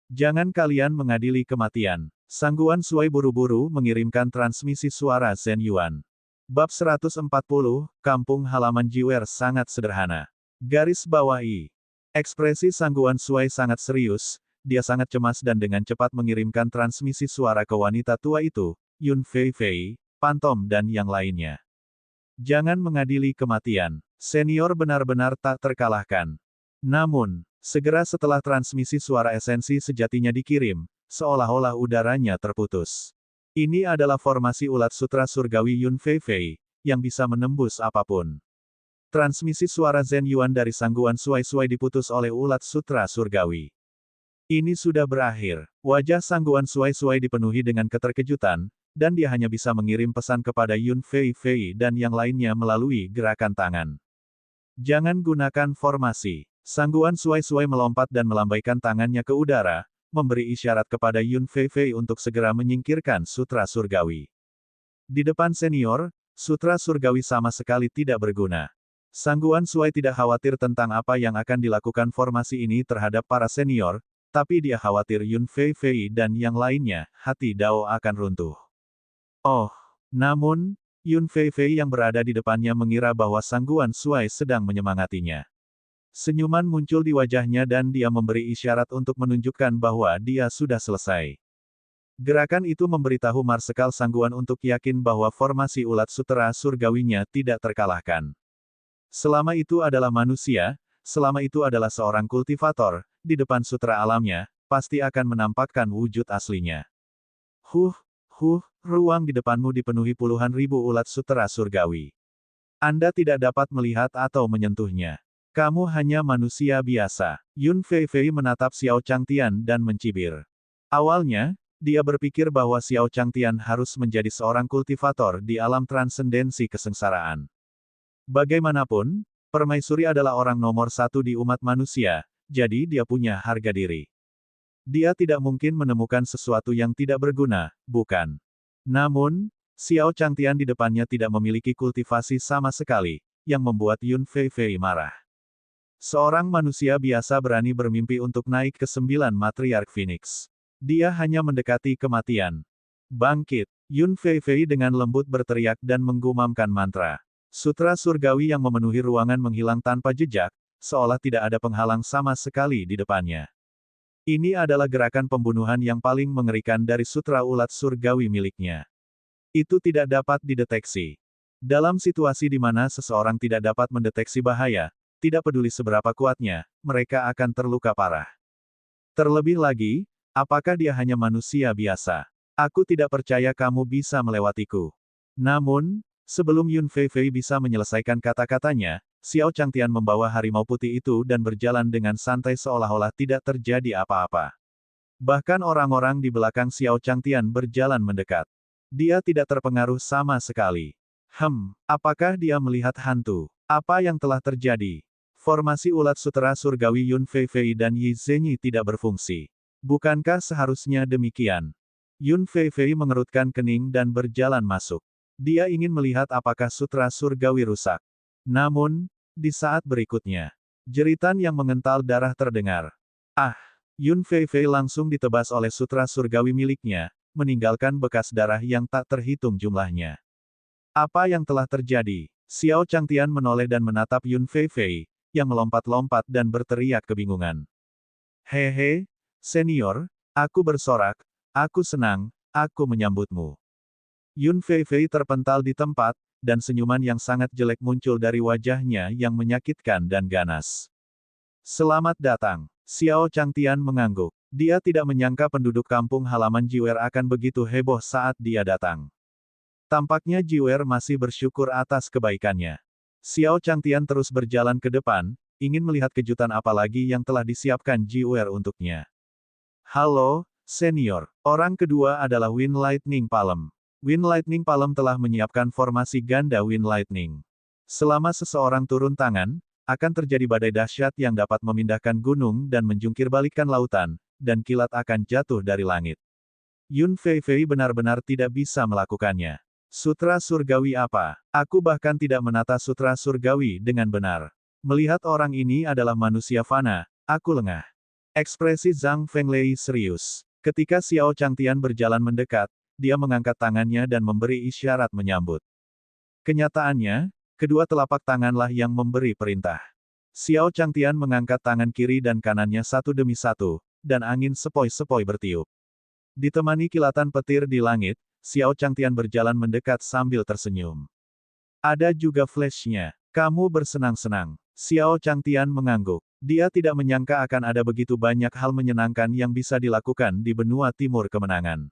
Jangan kalian mengadili kematian. Sangguan Suai buru-buru mengirimkan transmisi suara Zhen Yuan. Bab 140, Kampung Halaman Jiwer sangat sederhana. Garis bawahi. Ekspresi Sangguan Suai sangat serius, dia sangat cemas dan dengan cepat mengirimkan transmisi suara ke wanita tua itu, Yun Feifei, Pantom dan yang lainnya. Jangan mengadili kematian. Senior benar-benar tak terkalahkan. Namun, segera setelah transmisi suara esensi sejatinya dikirim, seolah-olah udaranya terputus. Ini adalah formasi ulat sutra surgawi Yun Feifei, yang bisa menembus apapun. Transmisi suara Zhen Yuan dari Sangguan Suai-Suai diputus oleh ulat sutra surgawi. Ini sudah berakhir. Wajah Sangguan Suai-Suai dipenuhi dengan keterkejutan, dan dia hanya bisa mengirim pesan kepada Yun Feifei dan yang lainnya melalui gerakan tangan. Jangan gunakan formasi. Sangguan Suai-Suai melompat dan melambaikan tangannya ke udara, memberi isyarat kepada Yun Feifei untuk segera menyingkirkan sutra surgawi. Di depan senior, sutra surgawi sama sekali tidak berguna. Sangguan Suai tidak khawatir tentang apa yang akan dilakukan formasi ini terhadap para senior, tapi dia khawatir Yun Feifei dan yang lainnya, hati Dao akan runtuh. Oh, namun, Yun Fei yang berada di depannya mengira bahwa Sang Guan Shuai sedang menyemangatinya. Senyuman muncul di wajahnya dan dia memberi isyarat untuk menunjukkan bahwa dia sudah selesai. Gerakan itu memberitahu Marsekal Sangguan untuk yakin bahwa formasi ulat sutera surgawinya tidak terkalahkan. Selama itu adalah manusia, selama itu adalah seorang kultivator, di depan sutra alamnya, pasti akan menampakkan wujud aslinya. Ruang di depanmu dipenuhi puluhan ribu ulat sutera surgawi. Anda tidak dapat melihat atau menyentuhnya. Kamu hanya manusia biasa. Yun Fei menatap Xiao Changtian dan mencibir. Awalnya, dia berpikir bahwa Xiao Changtian harus menjadi seorang kultivator di alam transendensi kesengsaraan. Bagaimanapun, permaisuri adalah orang nomor satu di umat manusia, jadi dia punya harga diri. Dia tidak mungkin menemukan sesuatu yang tidak berguna, bukan? Namun, Xiao Changtian di depannya tidak memiliki kultivasi sama sekali, yang membuat Yun Fei marah. Seorang manusia biasa berani bermimpi untuk naik ke 9 matriark Phoenix. Dia hanya mendekati kematian. Bangkit! Yun Fei dengan lembut berteriak dan menggumamkan mantra. Sutra surgawi yang memenuhi ruangan menghilang tanpa jejak, seolah tidak ada penghalang sama sekali di depannya. Ini adalah gerakan pembunuhan yang paling mengerikan dari sutra ulat surgawi miliknya. Itu tidak dapat dideteksi. Dalam situasi di mana seseorang tidak dapat mendeteksi bahaya, tidak peduli seberapa kuatnya, mereka akan terluka parah. Terlebih lagi, apakah dia hanya manusia biasa? Aku tidak percaya kamu bisa melewatiku. Namun, sebelum Yun Fei bisa menyelesaikan kata-katanya, Xiao Changtian membawa harimau putih itu dan berjalan dengan santai seolah-olah tidak terjadi apa-apa. Bahkan orang-orang di belakang Xiao Changtian berjalan mendekat. Dia tidak terpengaruh sama sekali. Apakah dia melihat hantu? Apa yang telah terjadi? Formasi ulat sutera surgawi Yun Fei dan Yi Zhenyi tidak berfungsi. Bukankah seharusnya demikian? Yun Fei mengerutkan kening dan berjalan masuk. Dia ingin melihat apakah sutra surgawi rusak. Namun, di saat berikutnya, jeritan yang mengental darah terdengar. Yun Fei langsung ditebas oleh sutra surgawi miliknya, meninggalkan bekas darah yang tak terhitung jumlahnya. Apa yang telah terjadi? Xiao Changtian menoleh dan menatap Yun Fei, yang melompat-lompat dan berteriak kebingungan. Hehe, senior, aku bersorak, aku senang, aku menyambutmu. Yun Fei terpental di tempat, dan senyuman yang sangat jelek muncul dari wajahnya yang menyakitkan dan ganas. Selamat datang. Xiao Changtian mengangguk. Dia tidak menyangka penduduk kampung halaman Jiwer akan begitu heboh saat dia datang. Tampaknya Jiwer masih bersyukur atas kebaikannya. Xiao Changtian terus berjalan ke depan, ingin melihat kejutan apa lagi yang telah disiapkan Jiwer untuknya. Halo, senior. Orang kedua adalah Wind Lightning Palm. Wind Lightning Palm telah menyiapkan formasi ganda Wind Lightning. Selama seseorang turun tangan, akan terjadi badai dahsyat yang dapat memindahkan gunung dan menjungkir balikkan lautan, dan kilat akan jatuh dari langit. Yun Fei benar-benar tidak bisa melakukannya. Sutra surgawi apa? Aku bahkan tidak menata sutra surgawi dengan benar. Melihat orang ini adalah manusia fana, aku lengah. Ekspresi Zhang Fenglei serius. Ketika Xiao Changtian berjalan mendekat, dia mengangkat tangannya dan memberi isyarat menyambut. Kenyataannya, kedua telapak tanganlah yang memberi perintah. Xiao Changtian mengangkat tangan kiri dan kanannya satu demi satu, dan angin sepoi-sepoi bertiup. Ditemani kilatan petir di langit, Xiao Changtian berjalan mendekat sambil tersenyum. Ada juga flashnya. Kamu bersenang-senang. Xiao Changtian mengangguk. Dia tidak menyangka akan ada begitu banyak hal menyenangkan yang bisa dilakukan di benua timur kemenangan.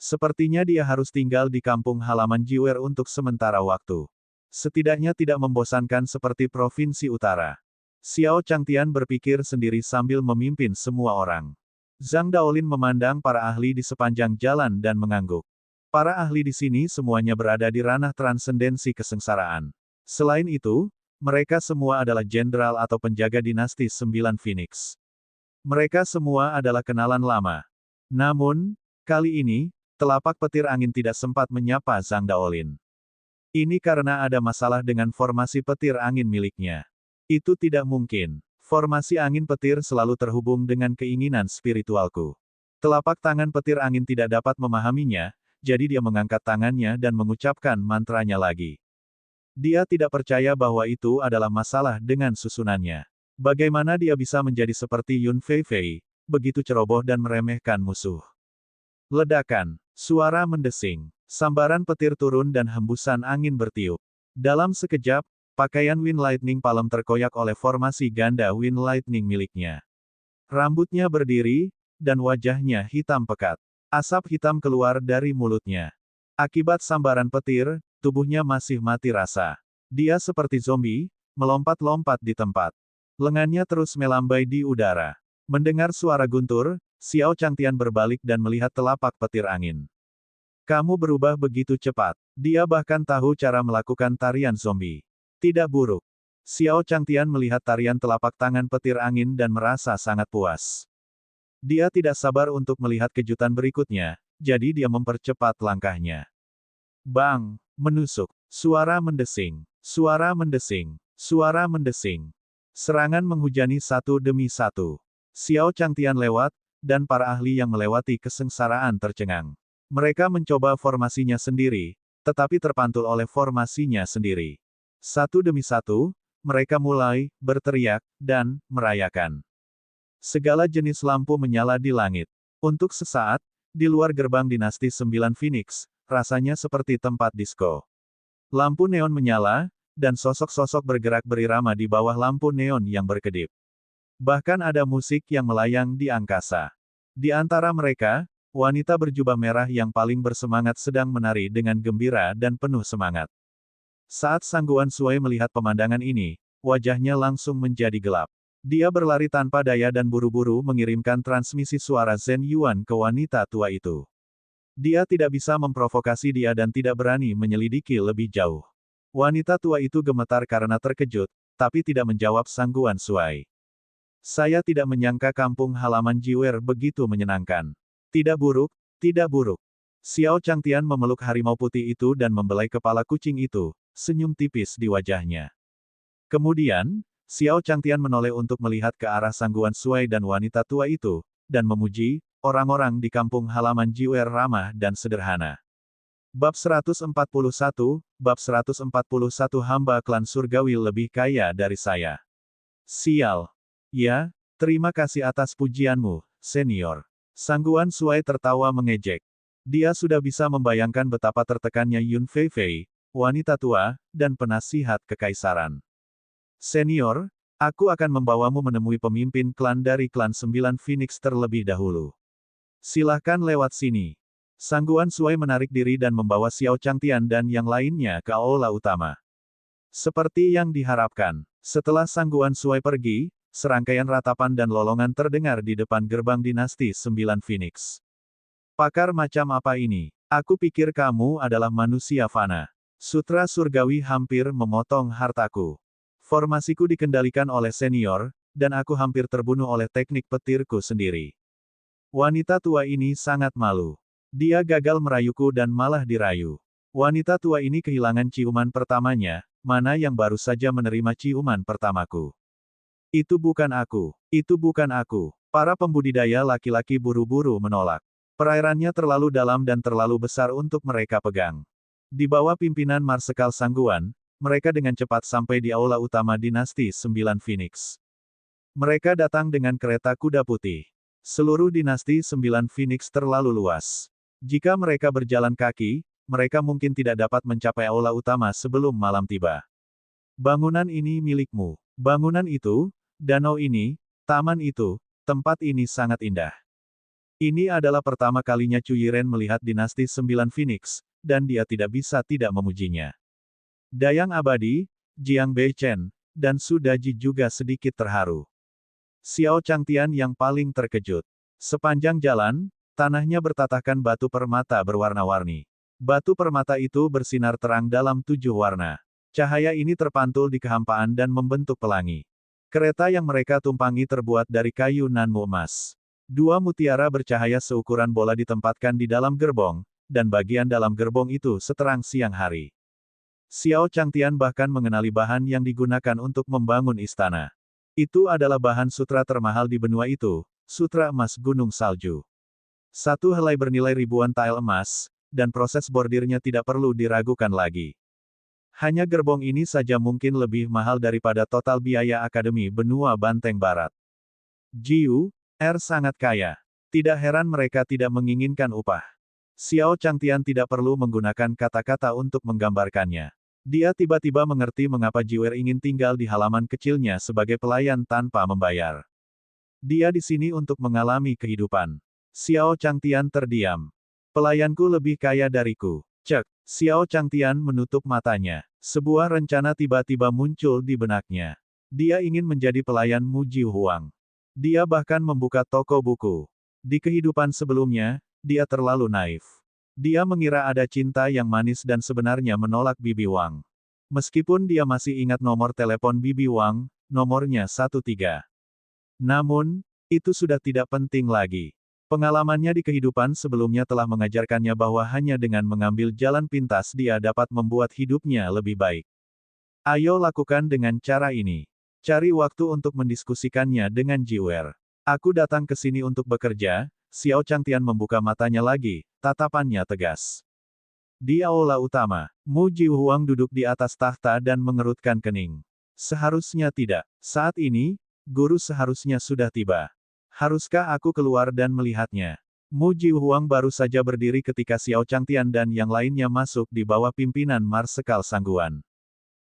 Sepertinya dia harus tinggal di kampung halaman Jiwer untuk sementara waktu. Setidaknya tidak membosankan seperti provinsi utara. Xiao Changtian berpikir sendiri sambil memimpin semua orang. Zhang Daolin memandang para ahli di sepanjang jalan dan mengangguk. Para ahli di sini semuanya berada di ranah transendensi kesengsaraan. Selain itu, mereka semua adalah jenderal atau penjaga dinasti 9 Phoenix. Mereka semua adalah kenalan lama. Namun, kali ini, telapak petir angin tidak sempat menyapa Zhang Daolin. Ini karena ada masalah dengan formasi petir angin miliknya. Itu tidak mungkin. Formasi angin petir selalu terhubung dengan keinginan spiritualku. Telapak tangan petir angin tidak dapat memahaminya, jadi dia mengangkat tangannya dan mengucapkan mantranya lagi. Dia tidak percaya bahwa itu adalah masalah dengan susunannya. Bagaimana dia bisa menjadi seperti Yun Feifei, begitu ceroboh dan meremehkan musuh. Ledakan, suara mendesing, sambaran petir turun dan hembusan angin bertiup. Dalam sekejap, pakaian Wind Lightning Palm terkoyak oleh formasi ganda Wind Lightning miliknya. Rambutnya berdiri, dan wajahnya hitam pekat. Asap hitam keluar dari mulutnya. Akibat sambaran petir, tubuhnya masih mati rasa. Dia seperti zombie, melompat-lompat di tempat. Lengannya terus melambai di udara. Mendengar suara guntur, Xiao Changtian berbalik dan melihat telapak petir angin. Kamu berubah begitu cepat. Dia bahkan tahu cara melakukan tarian zombie. Tidak buruk. Xiao Changtian melihat tarian telapak tangan petir angin dan merasa sangat puas. Dia tidak sabar untuk melihat kejutan berikutnya, jadi dia mempercepat langkahnya. Bang! Menusuk. Suara mendesing. Suara mendesing. Suara mendesing. Serangan menghujani satu demi satu. Xiao Changtian lewat, dan para ahli yang melewati kesengsaraan tercengang. Mereka mencoba formasinya sendiri, tetapi terpantul oleh formasinya sendiri. Satu demi satu, mereka mulai berteriak dan merayakan. Segala jenis lampu menyala di langit. Untuk sesaat, di luar gerbang dinasti 9 Phoenix, rasanya seperti tempat disko. Lampu neon menyala, dan sosok-sosok bergerak berirama di bawah lampu neon yang berkedip. Bahkan ada musik yang melayang di angkasa. Di antara mereka, wanita berjubah merah yang paling bersemangat sedang menari dengan gembira dan penuh semangat. Saat Sangguan Sui melihat pemandangan ini, wajahnya langsung menjadi gelap. Dia berlari tanpa daya dan buru-buru mengirimkan transmisi suara Zhen Yuan ke wanita tua itu. Dia tidak bisa memprovokasi dia dan tidak berani menyelidiki lebih jauh. Wanita tua itu gemetar karena terkejut, tapi tidak menjawab Sangguan Sui. Saya tidak menyangka kampung halaman Jiwer begitu menyenangkan. Tidak buruk, tidak buruk. Xiao Changtian memeluk harimau putih itu dan membelai kepala kucing itu, senyum tipis di wajahnya. Kemudian, Xiao Changtian menoleh untuk melihat ke arah Sangguan Sui dan wanita tua itu, dan memuji, orang-orang di kampung halaman Jiwer ramah dan sederhana. Bab 141, Bab 141 hamba klan surgawi lebih kaya dari saya. Sial. Ya, terima kasih atas pujianmu, senior. Sangguan Sui tertawa mengejek. Dia sudah bisa membayangkan betapa tertekannya Yun Feifei, wanita tua, dan penasihat kekaisaran. Senior, aku akan membawamu menemui pemimpin klan dari klan 9 Phoenix terlebih dahulu. Silahkan lewat sini. Sangguan Sui menarik diri dan membawa Xiao Changtian dan yang lainnya ke aula utama. Seperti yang diharapkan, setelah Sangguan Sui pergi, serangkaian ratapan dan lolongan terdengar di depan gerbang dinasti 9 Phoenix. Pakar macam apa ini? Aku pikir kamu adalah manusia fana. Sutra surgawi hampir memotong hartaku. Formasiku dikendalikan oleh senior, dan aku hampir terbunuh oleh teknik petirku sendiri. Wanita tua ini sangat malu. Dia gagal merayuku dan malah dirayu. Wanita tua ini kehilangan ciuman pertamanya, mana yang baru saja menerima ciuman pertamaku. Itu bukan aku. Itu bukan aku. Para pembudidaya laki-laki buru-buru menolak. Perairannya terlalu dalam dan terlalu besar untuk mereka pegang. Di bawah pimpinan Marsekal Sangguan, mereka dengan cepat sampai di aula utama dinasti 9 Phoenix. Mereka datang dengan kereta kuda putih. Seluruh dinasti 9 Phoenix terlalu luas. Jika mereka berjalan kaki, mereka mungkin tidak dapat mencapai aula utama sebelum malam tiba. Bangunan ini milikmu. Bangunan itu, danau ini, taman itu, tempat ini sangat indah. Ini adalah pertama kalinya Chu Yiren melihat dinasti 9 Phoenix, dan dia tidak bisa tidak memujinya. Dayang Abadi, Jiang Beichen, dan Su Daji juga sedikit terharu. Xiao Changtian yang paling terkejut. Sepanjang jalan, tanahnya bertatahkan batu permata berwarna-warni. Batu permata itu bersinar terang dalam 7 warna. Cahaya ini terpantul di kehampaan dan membentuk pelangi. Kereta yang mereka tumpangi terbuat dari kayu nanmu emas. 2 mutiara bercahaya seukuran bola ditempatkan di dalam gerbong, dan bagian dalam gerbong itu seterang siang hari. Xiao Changtian bahkan mengenali bahan yang digunakan untuk membangun istana. Itu adalah bahan sutra termahal di benua itu, sutra emas gunung salju. Satu helai bernilai ribuan tael emas, dan proses bordirnya tidak perlu diragukan lagi. Hanya gerbong ini saja mungkin lebih mahal daripada total biaya Akademi Benua Banteng Barat. Jiu Er sangat kaya. Tidak heran mereka tidak menginginkan upah. Xiao Changtian tidak perlu menggunakan kata-kata untuk menggambarkannya. Dia tiba-tiba mengerti mengapa Jiu Er ingin tinggal di halaman kecilnya sebagai pelayan tanpa membayar. Dia di sini untuk mengalami kehidupan. Xiao Changtian terdiam. Pelayanku lebih kaya dariku. Cek. Xiao Changtian menutup matanya. Sebuah rencana tiba-tiba muncul di benaknya. Dia ingin menjadi pelayan Mu Jiu Huang. Dia bahkan membuka toko buku. Di kehidupan sebelumnya, dia terlalu naif. Dia mengira ada cinta yang manis dan sebenarnya menolak Bibi Wang. Meskipun dia masih ingat nomor telepon Bibi Wang, nomornya 13. Namun, itu sudah tidak penting lagi. Pengalamannya di kehidupan sebelumnya telah mengajarkannya bahwa hanya dengan mengambil jalan pintas dia dapat membuat hidupnya lebih baik. Ayo lakukan dengan cara ini. Cari waktu untuk mendiskusikannya dengan Jiu Er. Aku datang ke sini untuk bekerja. Xiao Changtian membuka matanya lagi, tatapannya tegas. Di aula utama, Mu Jiu Huang duduk di atas tahta dan mengerutkan kening. Seharusnya tidak. Saat ini, guru seharusnya sudah tiba. Haruskah aku keluar dan melihatnya? Mu Jiu Huang baru saja berdiri ketika Xiao Changtian dan yang lainnya masuk di bawah pimpinan Marsekal Sangguan.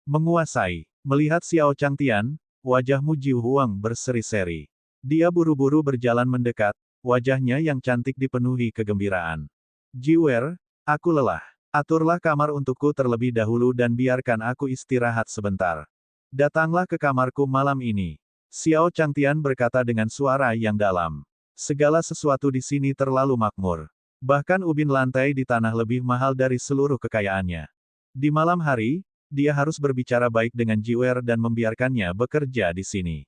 Menguasai. Melihat Xiao Changtian, wajah Mu Jiu Huang berseri-seri. Dia buru-buru berjalan mendekat, wajahnya yang cantik dipenuhi kegembiraan. Jiu Er, aku lelah. Aturlah kamar untukku terlebih dahulu dan biarkan aku istirahat sebentar. Datanglah ke kamarku malam ini. Xiao Changtian berkata dengan suara yang dalam. Segala sesuatu di sini terlalu makmur. Bahkan ubin lantai di tanah lebih mahal dari seluruh kekayaannya. Di malam hari, dia harus berbicara baik dengan Jiu Er dan membiarkannya bekerja di sini.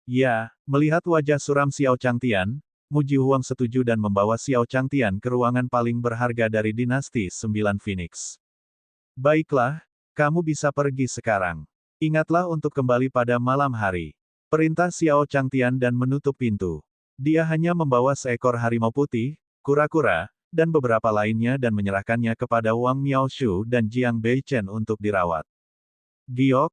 Ya, melihat wajah suram Xiao Changtian, Mu Jiu Huang setuju dan membawa Xiao Changtian ke ruangan paling berharga dari dinasti 9 Phoenix. Baiklah, kamu bisa pergi sekarang. Ingatlah untuk kembali pada malam hari. Perintah Xiao Changtian dan menutup pintu. Dia hanya membawa seekor harimau putih, kura-kura, dan beberapa lainnya dan menyerahkannya kepada Wang Miaoshu dan Jiang Beichen untuk dirawat. Giok,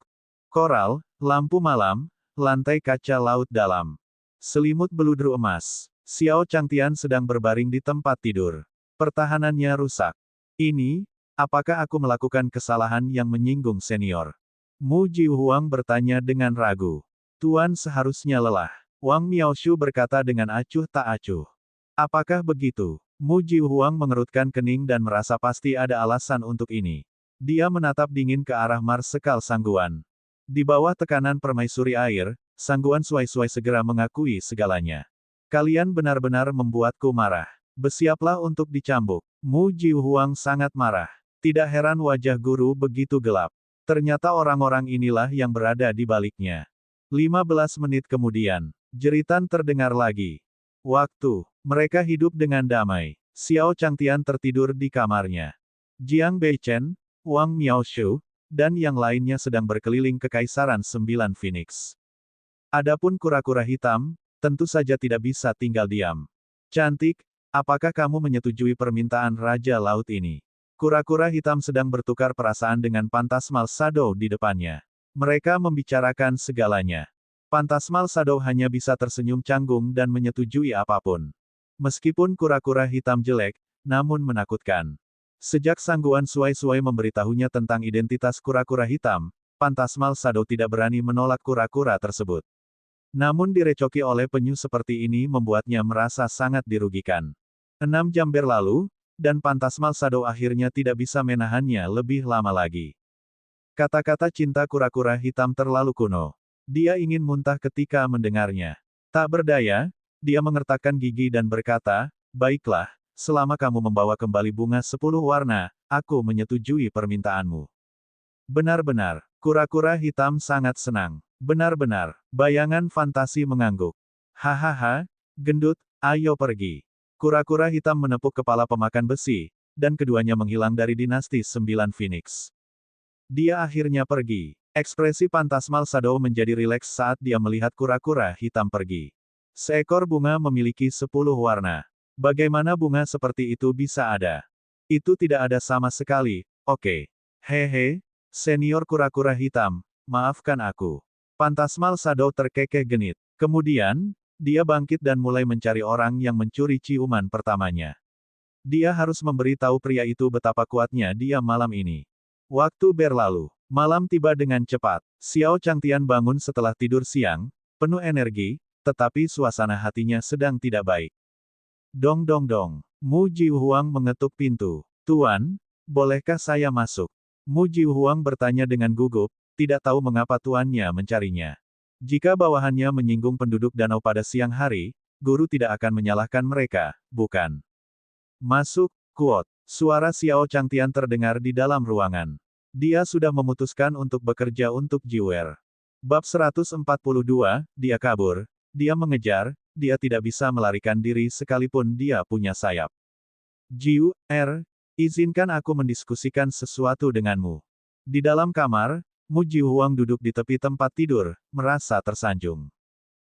koral, lampu malam, lantai kaca laut dalam. Selimut beludru emas. Xiao Changtian sedang berbaring di tempat tidur. Pertahanannya rusak. Ini, apakah aku melakukan kesalahan yang menyinggung senior? Mu Jiu Huang bertanya dengan ragu. Tuan seharusnya lelah. Wang Miaoshu berkata dengan acuh tak acuh. Apakah begitu? Mu Jiu Huang mengerutkan kening dan merasa pasti ada alasan untuk ini. Dia menatap dingin ke arah Marsekal Sangguan. Di bawah tekanan permaisuri air, Sangguan Suai-Suai segera mengakui segalanya. Kalian benar-benar membuatku marah. Bersiaplah untuk dicambuk. Mu Jiu Huang sangat marah. Tidak heran wajah guru begitu gelap. Ternyata orang-orang inilah yang berada di baliknya. 15 menit kemudian, jeritan terdengar lagi. Waktu, mereka hidup dengan damai. Xiao Changtian tertidur di kamarnya. Jiang Beichen, Wang Miaoshu, dan yang lainnya sedang berkeliling kekaisaran 9 Phoenix. Adapun kura-kura hitam, tentu saja tidak bisa tinggal diam. Cantik, apakah kamu menyetujui permintaan Raja Laut ini? Kura-kura hitam sedang bertukar perasaan dengan Pantasmal Shadow di depannya. Mereka membicarakan segalanya. Pantasmal Shadow hanya bisa tersenyum canggung dan menyetujui apapun. Meskipun kura-kura hitam jelek, namun menakutkan. Sejak Sangguan Suai-Suai memberitahunya tentang identitas kura-kura hitam, Pantasmal Shadow tidak berani menolak kura-kura tersebut. Namun direcoki oleh penyu seperti ini membuatnya merasa sangat dirugikan. 6 jam berlalu, dan Pantasmal Shadow akhirnya tidak bisa menahannya lebih lama lagi. Kata-kata cinta kura-kura hitam terlalu kuno. Dia ingin muntah ketika mendengarnya. Tak berdaya, dia mengertakkan gigi dan berkata, baiklah, selama kamu membawa kembali bunga 10 warna, aku menyetujui permintaanmu. Benar-benar, kura-kura hitam sangat senang. Benar-benar, bayangan fantasi mengangguk. Hahaha, gendut, ayo pergi. Kura-kura hitam menepuk kepala pemakan besi, dan keduanya menghilang dari dinasti 9 Phoenix. Dia akhirnya pergi. Ekspresi Pantasmal Shadow menjadi rileks saat dia melihat kura-kura hitam pergi. Seekor bunga memiliki 10 warna. Bagaimana bunga seperti itu bisa ada? Itu tidak ada sama sekali, oke. Hehe, senior kura-kura hitam, maafkan aku. Phantasmal Shadow terkekeh genit. Kemudian, dia bangkit dan mulai mencari orang yang mencuri ciuman pertamanya. Dia harus memberi tahu pria itu betapa kuatnya dia malam ini. Waktu berlalu. Malam tiba dengan cepat. Xiao Changtian bangun setelah tidur siang, penuh energi, tetapi suasana hatinya sedang tidak baik. Dong dong dong. Mu Jihuang mengetuk pintu. Tuan, bolehkah saya masuk? Mu Jihuang bertanya dengan gugup, tidak tahu mengapa tuannya mencarinya. Jika bawahannya menyinggung penduduk danau pada siang hari, guru tidak akan menyalahkan mereka, bukan? Masuk, kuot. Suara Xiao Changtian terdengar di dalam ruangan. Dia sudah memutuskan untuk bekerja untuk Jiwer. Bab 142, dia kabur, dia mengejar, dia tidak bisa melarikan diri sekalipun dia punya sayap. Jiwer, izinkan aku mendiskusikan sesuatu denganmu. Di dalam kamar, Mu Jihuang duduk di tepi tempat tidur, merasa tersanjung.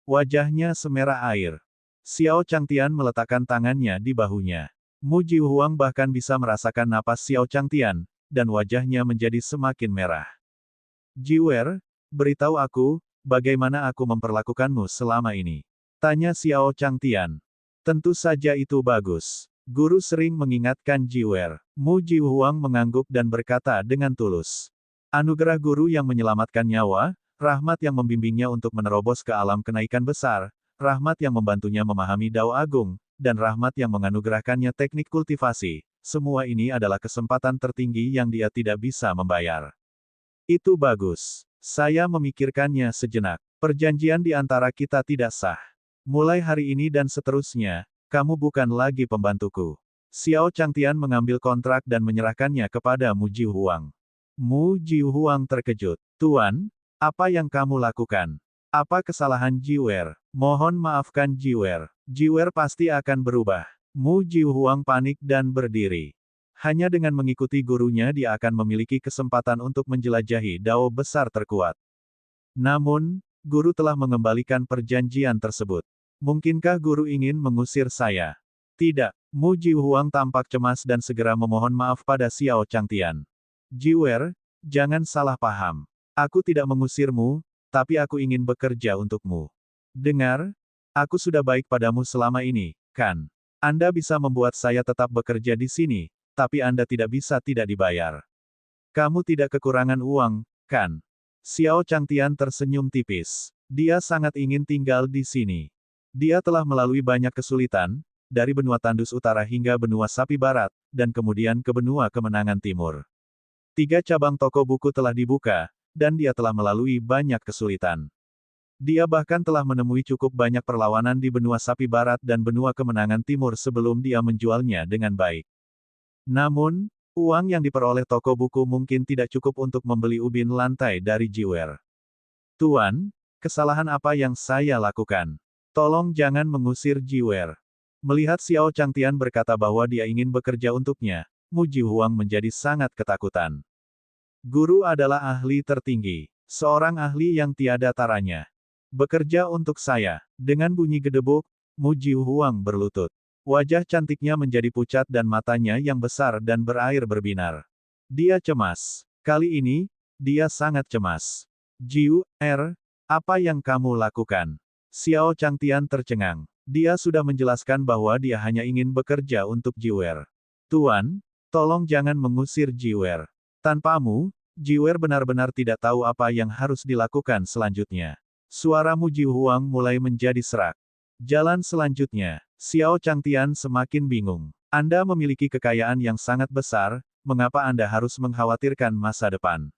Wajahnya semerah air. Xiao Changtian meletakkan tangannya di bahunya. Mu Jihuang bahkan bisa merasakan napas Xiao Changtian, dan wajahnya menjadi semakin merah. Jiwer, beritahu aku, bagaimana aku memperlakukanmu selama ini? Tanya Xiao Changtian. Tentu saja itu bagus. Guru sering mengingatkan Jiwer. Mu Jihuang mengangguk dan berkata dengan tulus. Anugerah guru yang menyelamatkan nyawa, rahmat yang membimbingnya untuk menerobos ke alam kenaikan besar, rahmat yang membantunya memahami Dao Agung, dan rahmat yang menganugerahkannya teknik kultivasi. Semua ini adalah kesempatan tertinggi yang dia tidak bisa membayar. Itu bagus. Saya memikirkannya sejenak. Perjanjian di antara kita tidak sah. Mulai hari ini dan seterusnya, kamu bukan lagi pembantuku. Xiao Changtian mengambil kontrak dan menyerahkannya kepada Mu Jihuang. Mu Jihuang terkejut. Tuan, apa yang kamu lakukan? Apa kesalahan Jiwer? Mohon maafkan Jiwer. Jiwer pasti akan berubah. Mu Jihuang panik dan berdiri. Hanya dengan mengikuti gurunya dia akan memiliki kesempatan untuk menjelajahi Dao besar terkuat. Namun, guru telah mengembalikan perjanjian tersebut. Mungkinkah guru ingin mengusir saya? Tidak. Mu Jihuang tampak cemas dan segera memohon maaf pada Xiao Changtian. Jiwer, jangan salah paham. Aku tidak mengusirmu, tapi aku ingin bekerja untukmu. Dengar, aku sudah baik padamu selama ini, kan? Anda bisa membuat saya tetap bekerja di sini, tapi Anda tidak bisa tidak dibayar. Kamu tidak kekurangan uang, kan? Xiao Changtian tersenyum tipis. Dia sangat ingin tinggal di sini. Dia telah melalui banyak kesulitan, dari benua Tandus Utara hingga benua Sapi Barat, dan kemudian ke benua Kemenangan Timur. 3 cabang toko buku telah dibuka, dan dia telah melalui banyak kesulitan. Dia bahkan telah menemui cukup banyak perlawanan di benua Sapi Barat dan benua Kemenangan Timur sebelum dia menjualnya dengan baik. Namun, uang yang diperoleh toko buku mungkin tidak cukup untuk membeli ubin lantai dari Jiwer. Tuan, kesalahan apa yang saya lakukan? Tolong jangan mengusir Jiwer. Melihat Xiao Changtian berkata bahwa dia ingin bekerja untuknya, Mu Jihuang menjadi sangat ketakutan. Guru adalah ahli tertinggi. Seorang ahli yang tiada taranya. Bekerja untuk saya. Dengan bunyi gedebuk, Mu Jihuang berlutut. Wajah cantiknya menjadi pucat dan matanya yang besar dan berair berbinar. Dia cemas. Kali ini, dia sangat cemas. Jiwer, apa yang kamu lakukan? Xiao Changtian tercengang. Dia sudah menjelaskan bahwa dia hanya ingin bekerja untuk Jiwer. Tuan, tolong jangan mengusir Jiwer. Tanpamu, Jiwer benar-benar tidak tahu apa yang harus dilakukan selanjutnya. Suara Mu Jihuang mulai menjadi serak. Jalan selanjutnya, Xiao Changtian semakin bingung. Anda memiliki kekayaan yang sangat besar, mengapa Anda harus mengkhawatirkan masa depan?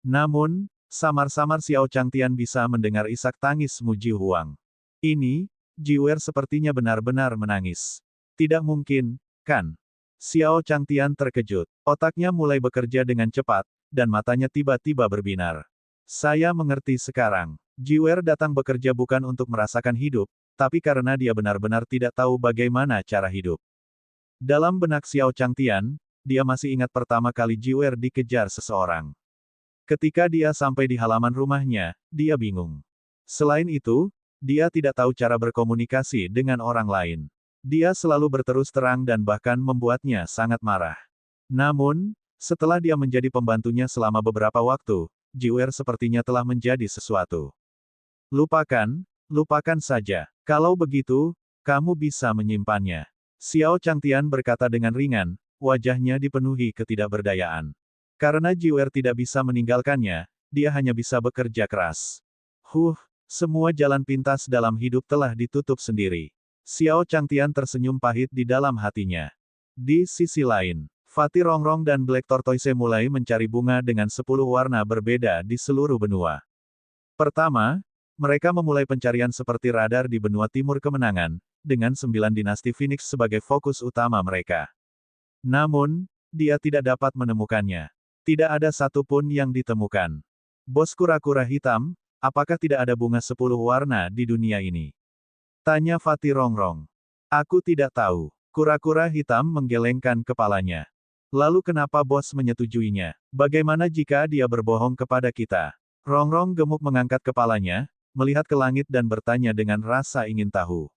Namun, samar-samar Xiao Changtian bisa mendengar isak tangis Mu Jihuang. Ini, Jiwer sepertinya benar-benar menangis. Tidak mungkin, kan? Xiao Changtian terkejut. Otaknya mulai bekerja dengan cepat, dan matanya tiba-tiba berbinar. Saya mengerti sekarang. Jiwer datang bekerja bukan untuk merasakan hidup, tapi karena dia benar-benar tidak tahu bagaimana cara hidup. Dalam benak Xiao Changtian, dia masih ingat pertama kali Jiwer dikejar seseorang. Ketika dia sampai di halaman rumahnya, dia bingung. Selain itu, dia tidak tahu cara berkomunikasi dengan orang lain. Dia selalu berterus terang dan bahkan membuatnya sangat marah. Namun, setelah dia menjadi pembantunya selama beberapa waktu, Jiwer sepertinya telah menjadi sesuatu. Lupakan saja. Kalau begitu, kamu bisa menyimpannya. Xiao Changtian berkata dengan ringan, wajahnya dipenuhi ketidakberdayaan. Karena Jiwer tidak bisa meninggalkannya, dia hanya bisa bekerja keras. Semua jalan pintas dalam hidup telah ditutup sendiri. Xiao Changtian tersenyum pahit di dalam hatinya. Di sisi lain, Fatih Rongrong dan Black Tortoise mulai mencari bunga dengan 10 warna berbeda di seluruh benua. Pertama, mereka memulai pencarian seperti radar di benua timur kemenangan, dengan 9 dinasti Phoenix sebagai fokus utama mereka. Namun, dia tidak dapat menemukannya. Tidak ada satupun yang ditemukan. Bos kura-kura hitam, apakah tidak ada bunga 10 warna di dunia ini? Tanya Fatih Rongrong. Aku tidak tahu. Kura-kura hitam menggelengkan kepalanya. Lalu kenapa bos menyetujuinya? Bagaimana jika dia berbohong kepada kita? Rongrong gemuk mengangkat kepalanya, melihat ke langit dan bertanya dengan rasa ingin tahu.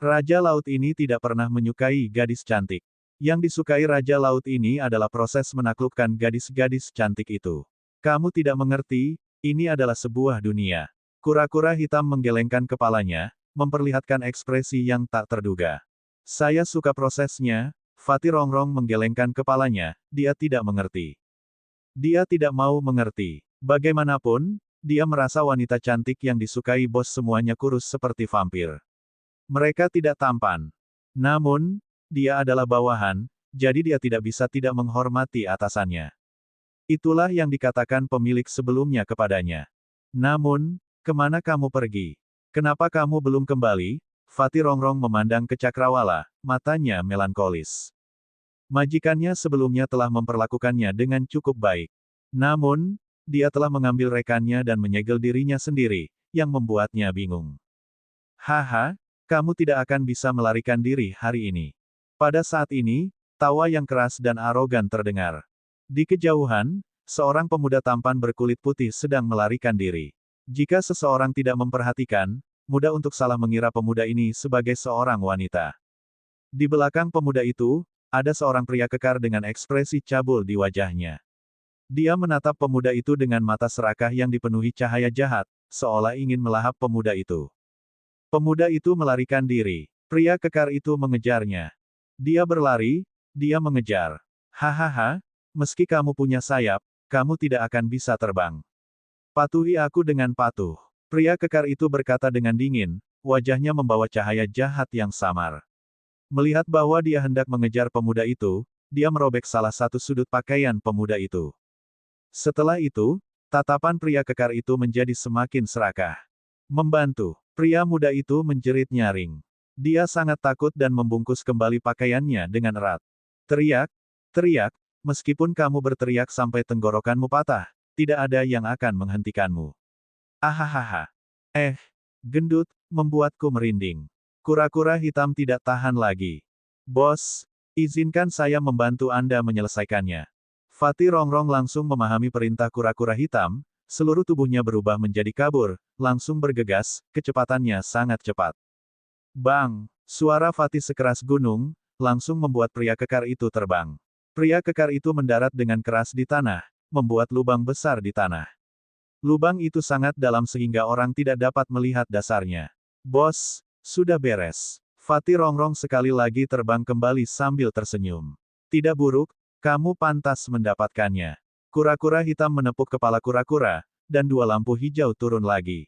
Raja Laut ini tidak pernah menyukai gadis cantik. Yang disukai Raja Laut ini adalah proses menaklukkan gadis-gadis cantik itu. Kamu tidak mengerti, ini adalah sebuah dunia. Kura-kura hitam menggelengkan kepalanya, memperlihatkan ekspresi yang tak terduga. Saya suka prosesnya. Fatih Rongrong menggelengkan kepalanya, dia tidak mengerti. Dia tidak mau mengerti. Bagaimanapun, dia merasa wanita cantik yang disukai bos semuanya kurus seperti vampir. Mereka tidak tampan. Namun, dia adalah bawahan, jadi dia tidak bisa tidak menghormati atasannya. Itulah yang dikatakan pemilik sebelumnya kepadanya. Namun, kemana kamu pergi? Kenapa kamu belum kembali? Fatih Rongrong memandang ke Cakrawala, matanya melankolis. Majikannya sebelumnya telah memperlakukannya dengan cukup baik. Namun, dia telah mengambil rekannya dan menyegel dirinya sendiri, yang membuatnya bingung. Haha, kamu tidak akan bisa melarikan diri hari ini. Pada saat ini, tawa yang keras dan arogan terdengar. Di kejauhan, seorang pemuda tampan berkulit putih sedang melarikan diri. Jika seseorang tidak memperhatikan, mudah untuk salah mengira pemuda ini sebagai seorang wanita. Di belakang pemuda itu, ada seorang pria kekar dengan ekspresi cabul di wajahnya. Dia menatap pemuda itu dengan mata serakah yang dipenuhi cahaya jahat, seolah ingin melahap pemuda itu. Pemuda itu melarikan diri. Pria kekar itu mengejarnya. Dia berlari, dia mengejar. Hahaha, meski kamu punya sayap, kamu tidak akan bisa terbang. Patuhi aku dengan patuh. Pria kekar itu berkata dengan dingin, wajahnya membawa cahaya jahat yang samar. Melihat bahwa dia hendak mengejar pemuda itu, dia merobek salah satu sudut pakaian pemuda itu. Setelah itu, tatapan pria kekar itu menjadi semakin serakah. Membantu. Pria muda itu menjerit nyaring. Dia sangat takut dan membungkus kembali pakaiannya dengan erat. Teriak, meskipun kamu berteriak sampai tenggorokanmu patah, tidak ada yang akan menghentikanmu. Ahahaha. Gendut, membuatku merinding. Kura-kura hitam tidak tahan lagi. Bos, izinkan saya membantu Anda menyelesaikannya. Fatih Rongrong langsung memahami perintah kura-kura hitam, seluruh tubuhnya berubah menjadi kabur, langsung bergegas, kecepatannya sangat cepat. Bang! Suara Fatih sekeras gunung, langsung membuat pria kekar itu terbang. Pria kekar itu mendarat dengan keras di tanah, membuat lubang besar di tanah. Lubang itu sangat dalam sehingga orang tidak dapat melihat dasarnya. Bos, sudah beres. Fatih Rongrong sekali lagi terbang kembali sambil tersenyum. Tidak buruk, kamu pantas mendapatkannya. Kura-kura hitam menepuk kepala kura-kura, dan dua lampu hijau turun lagi.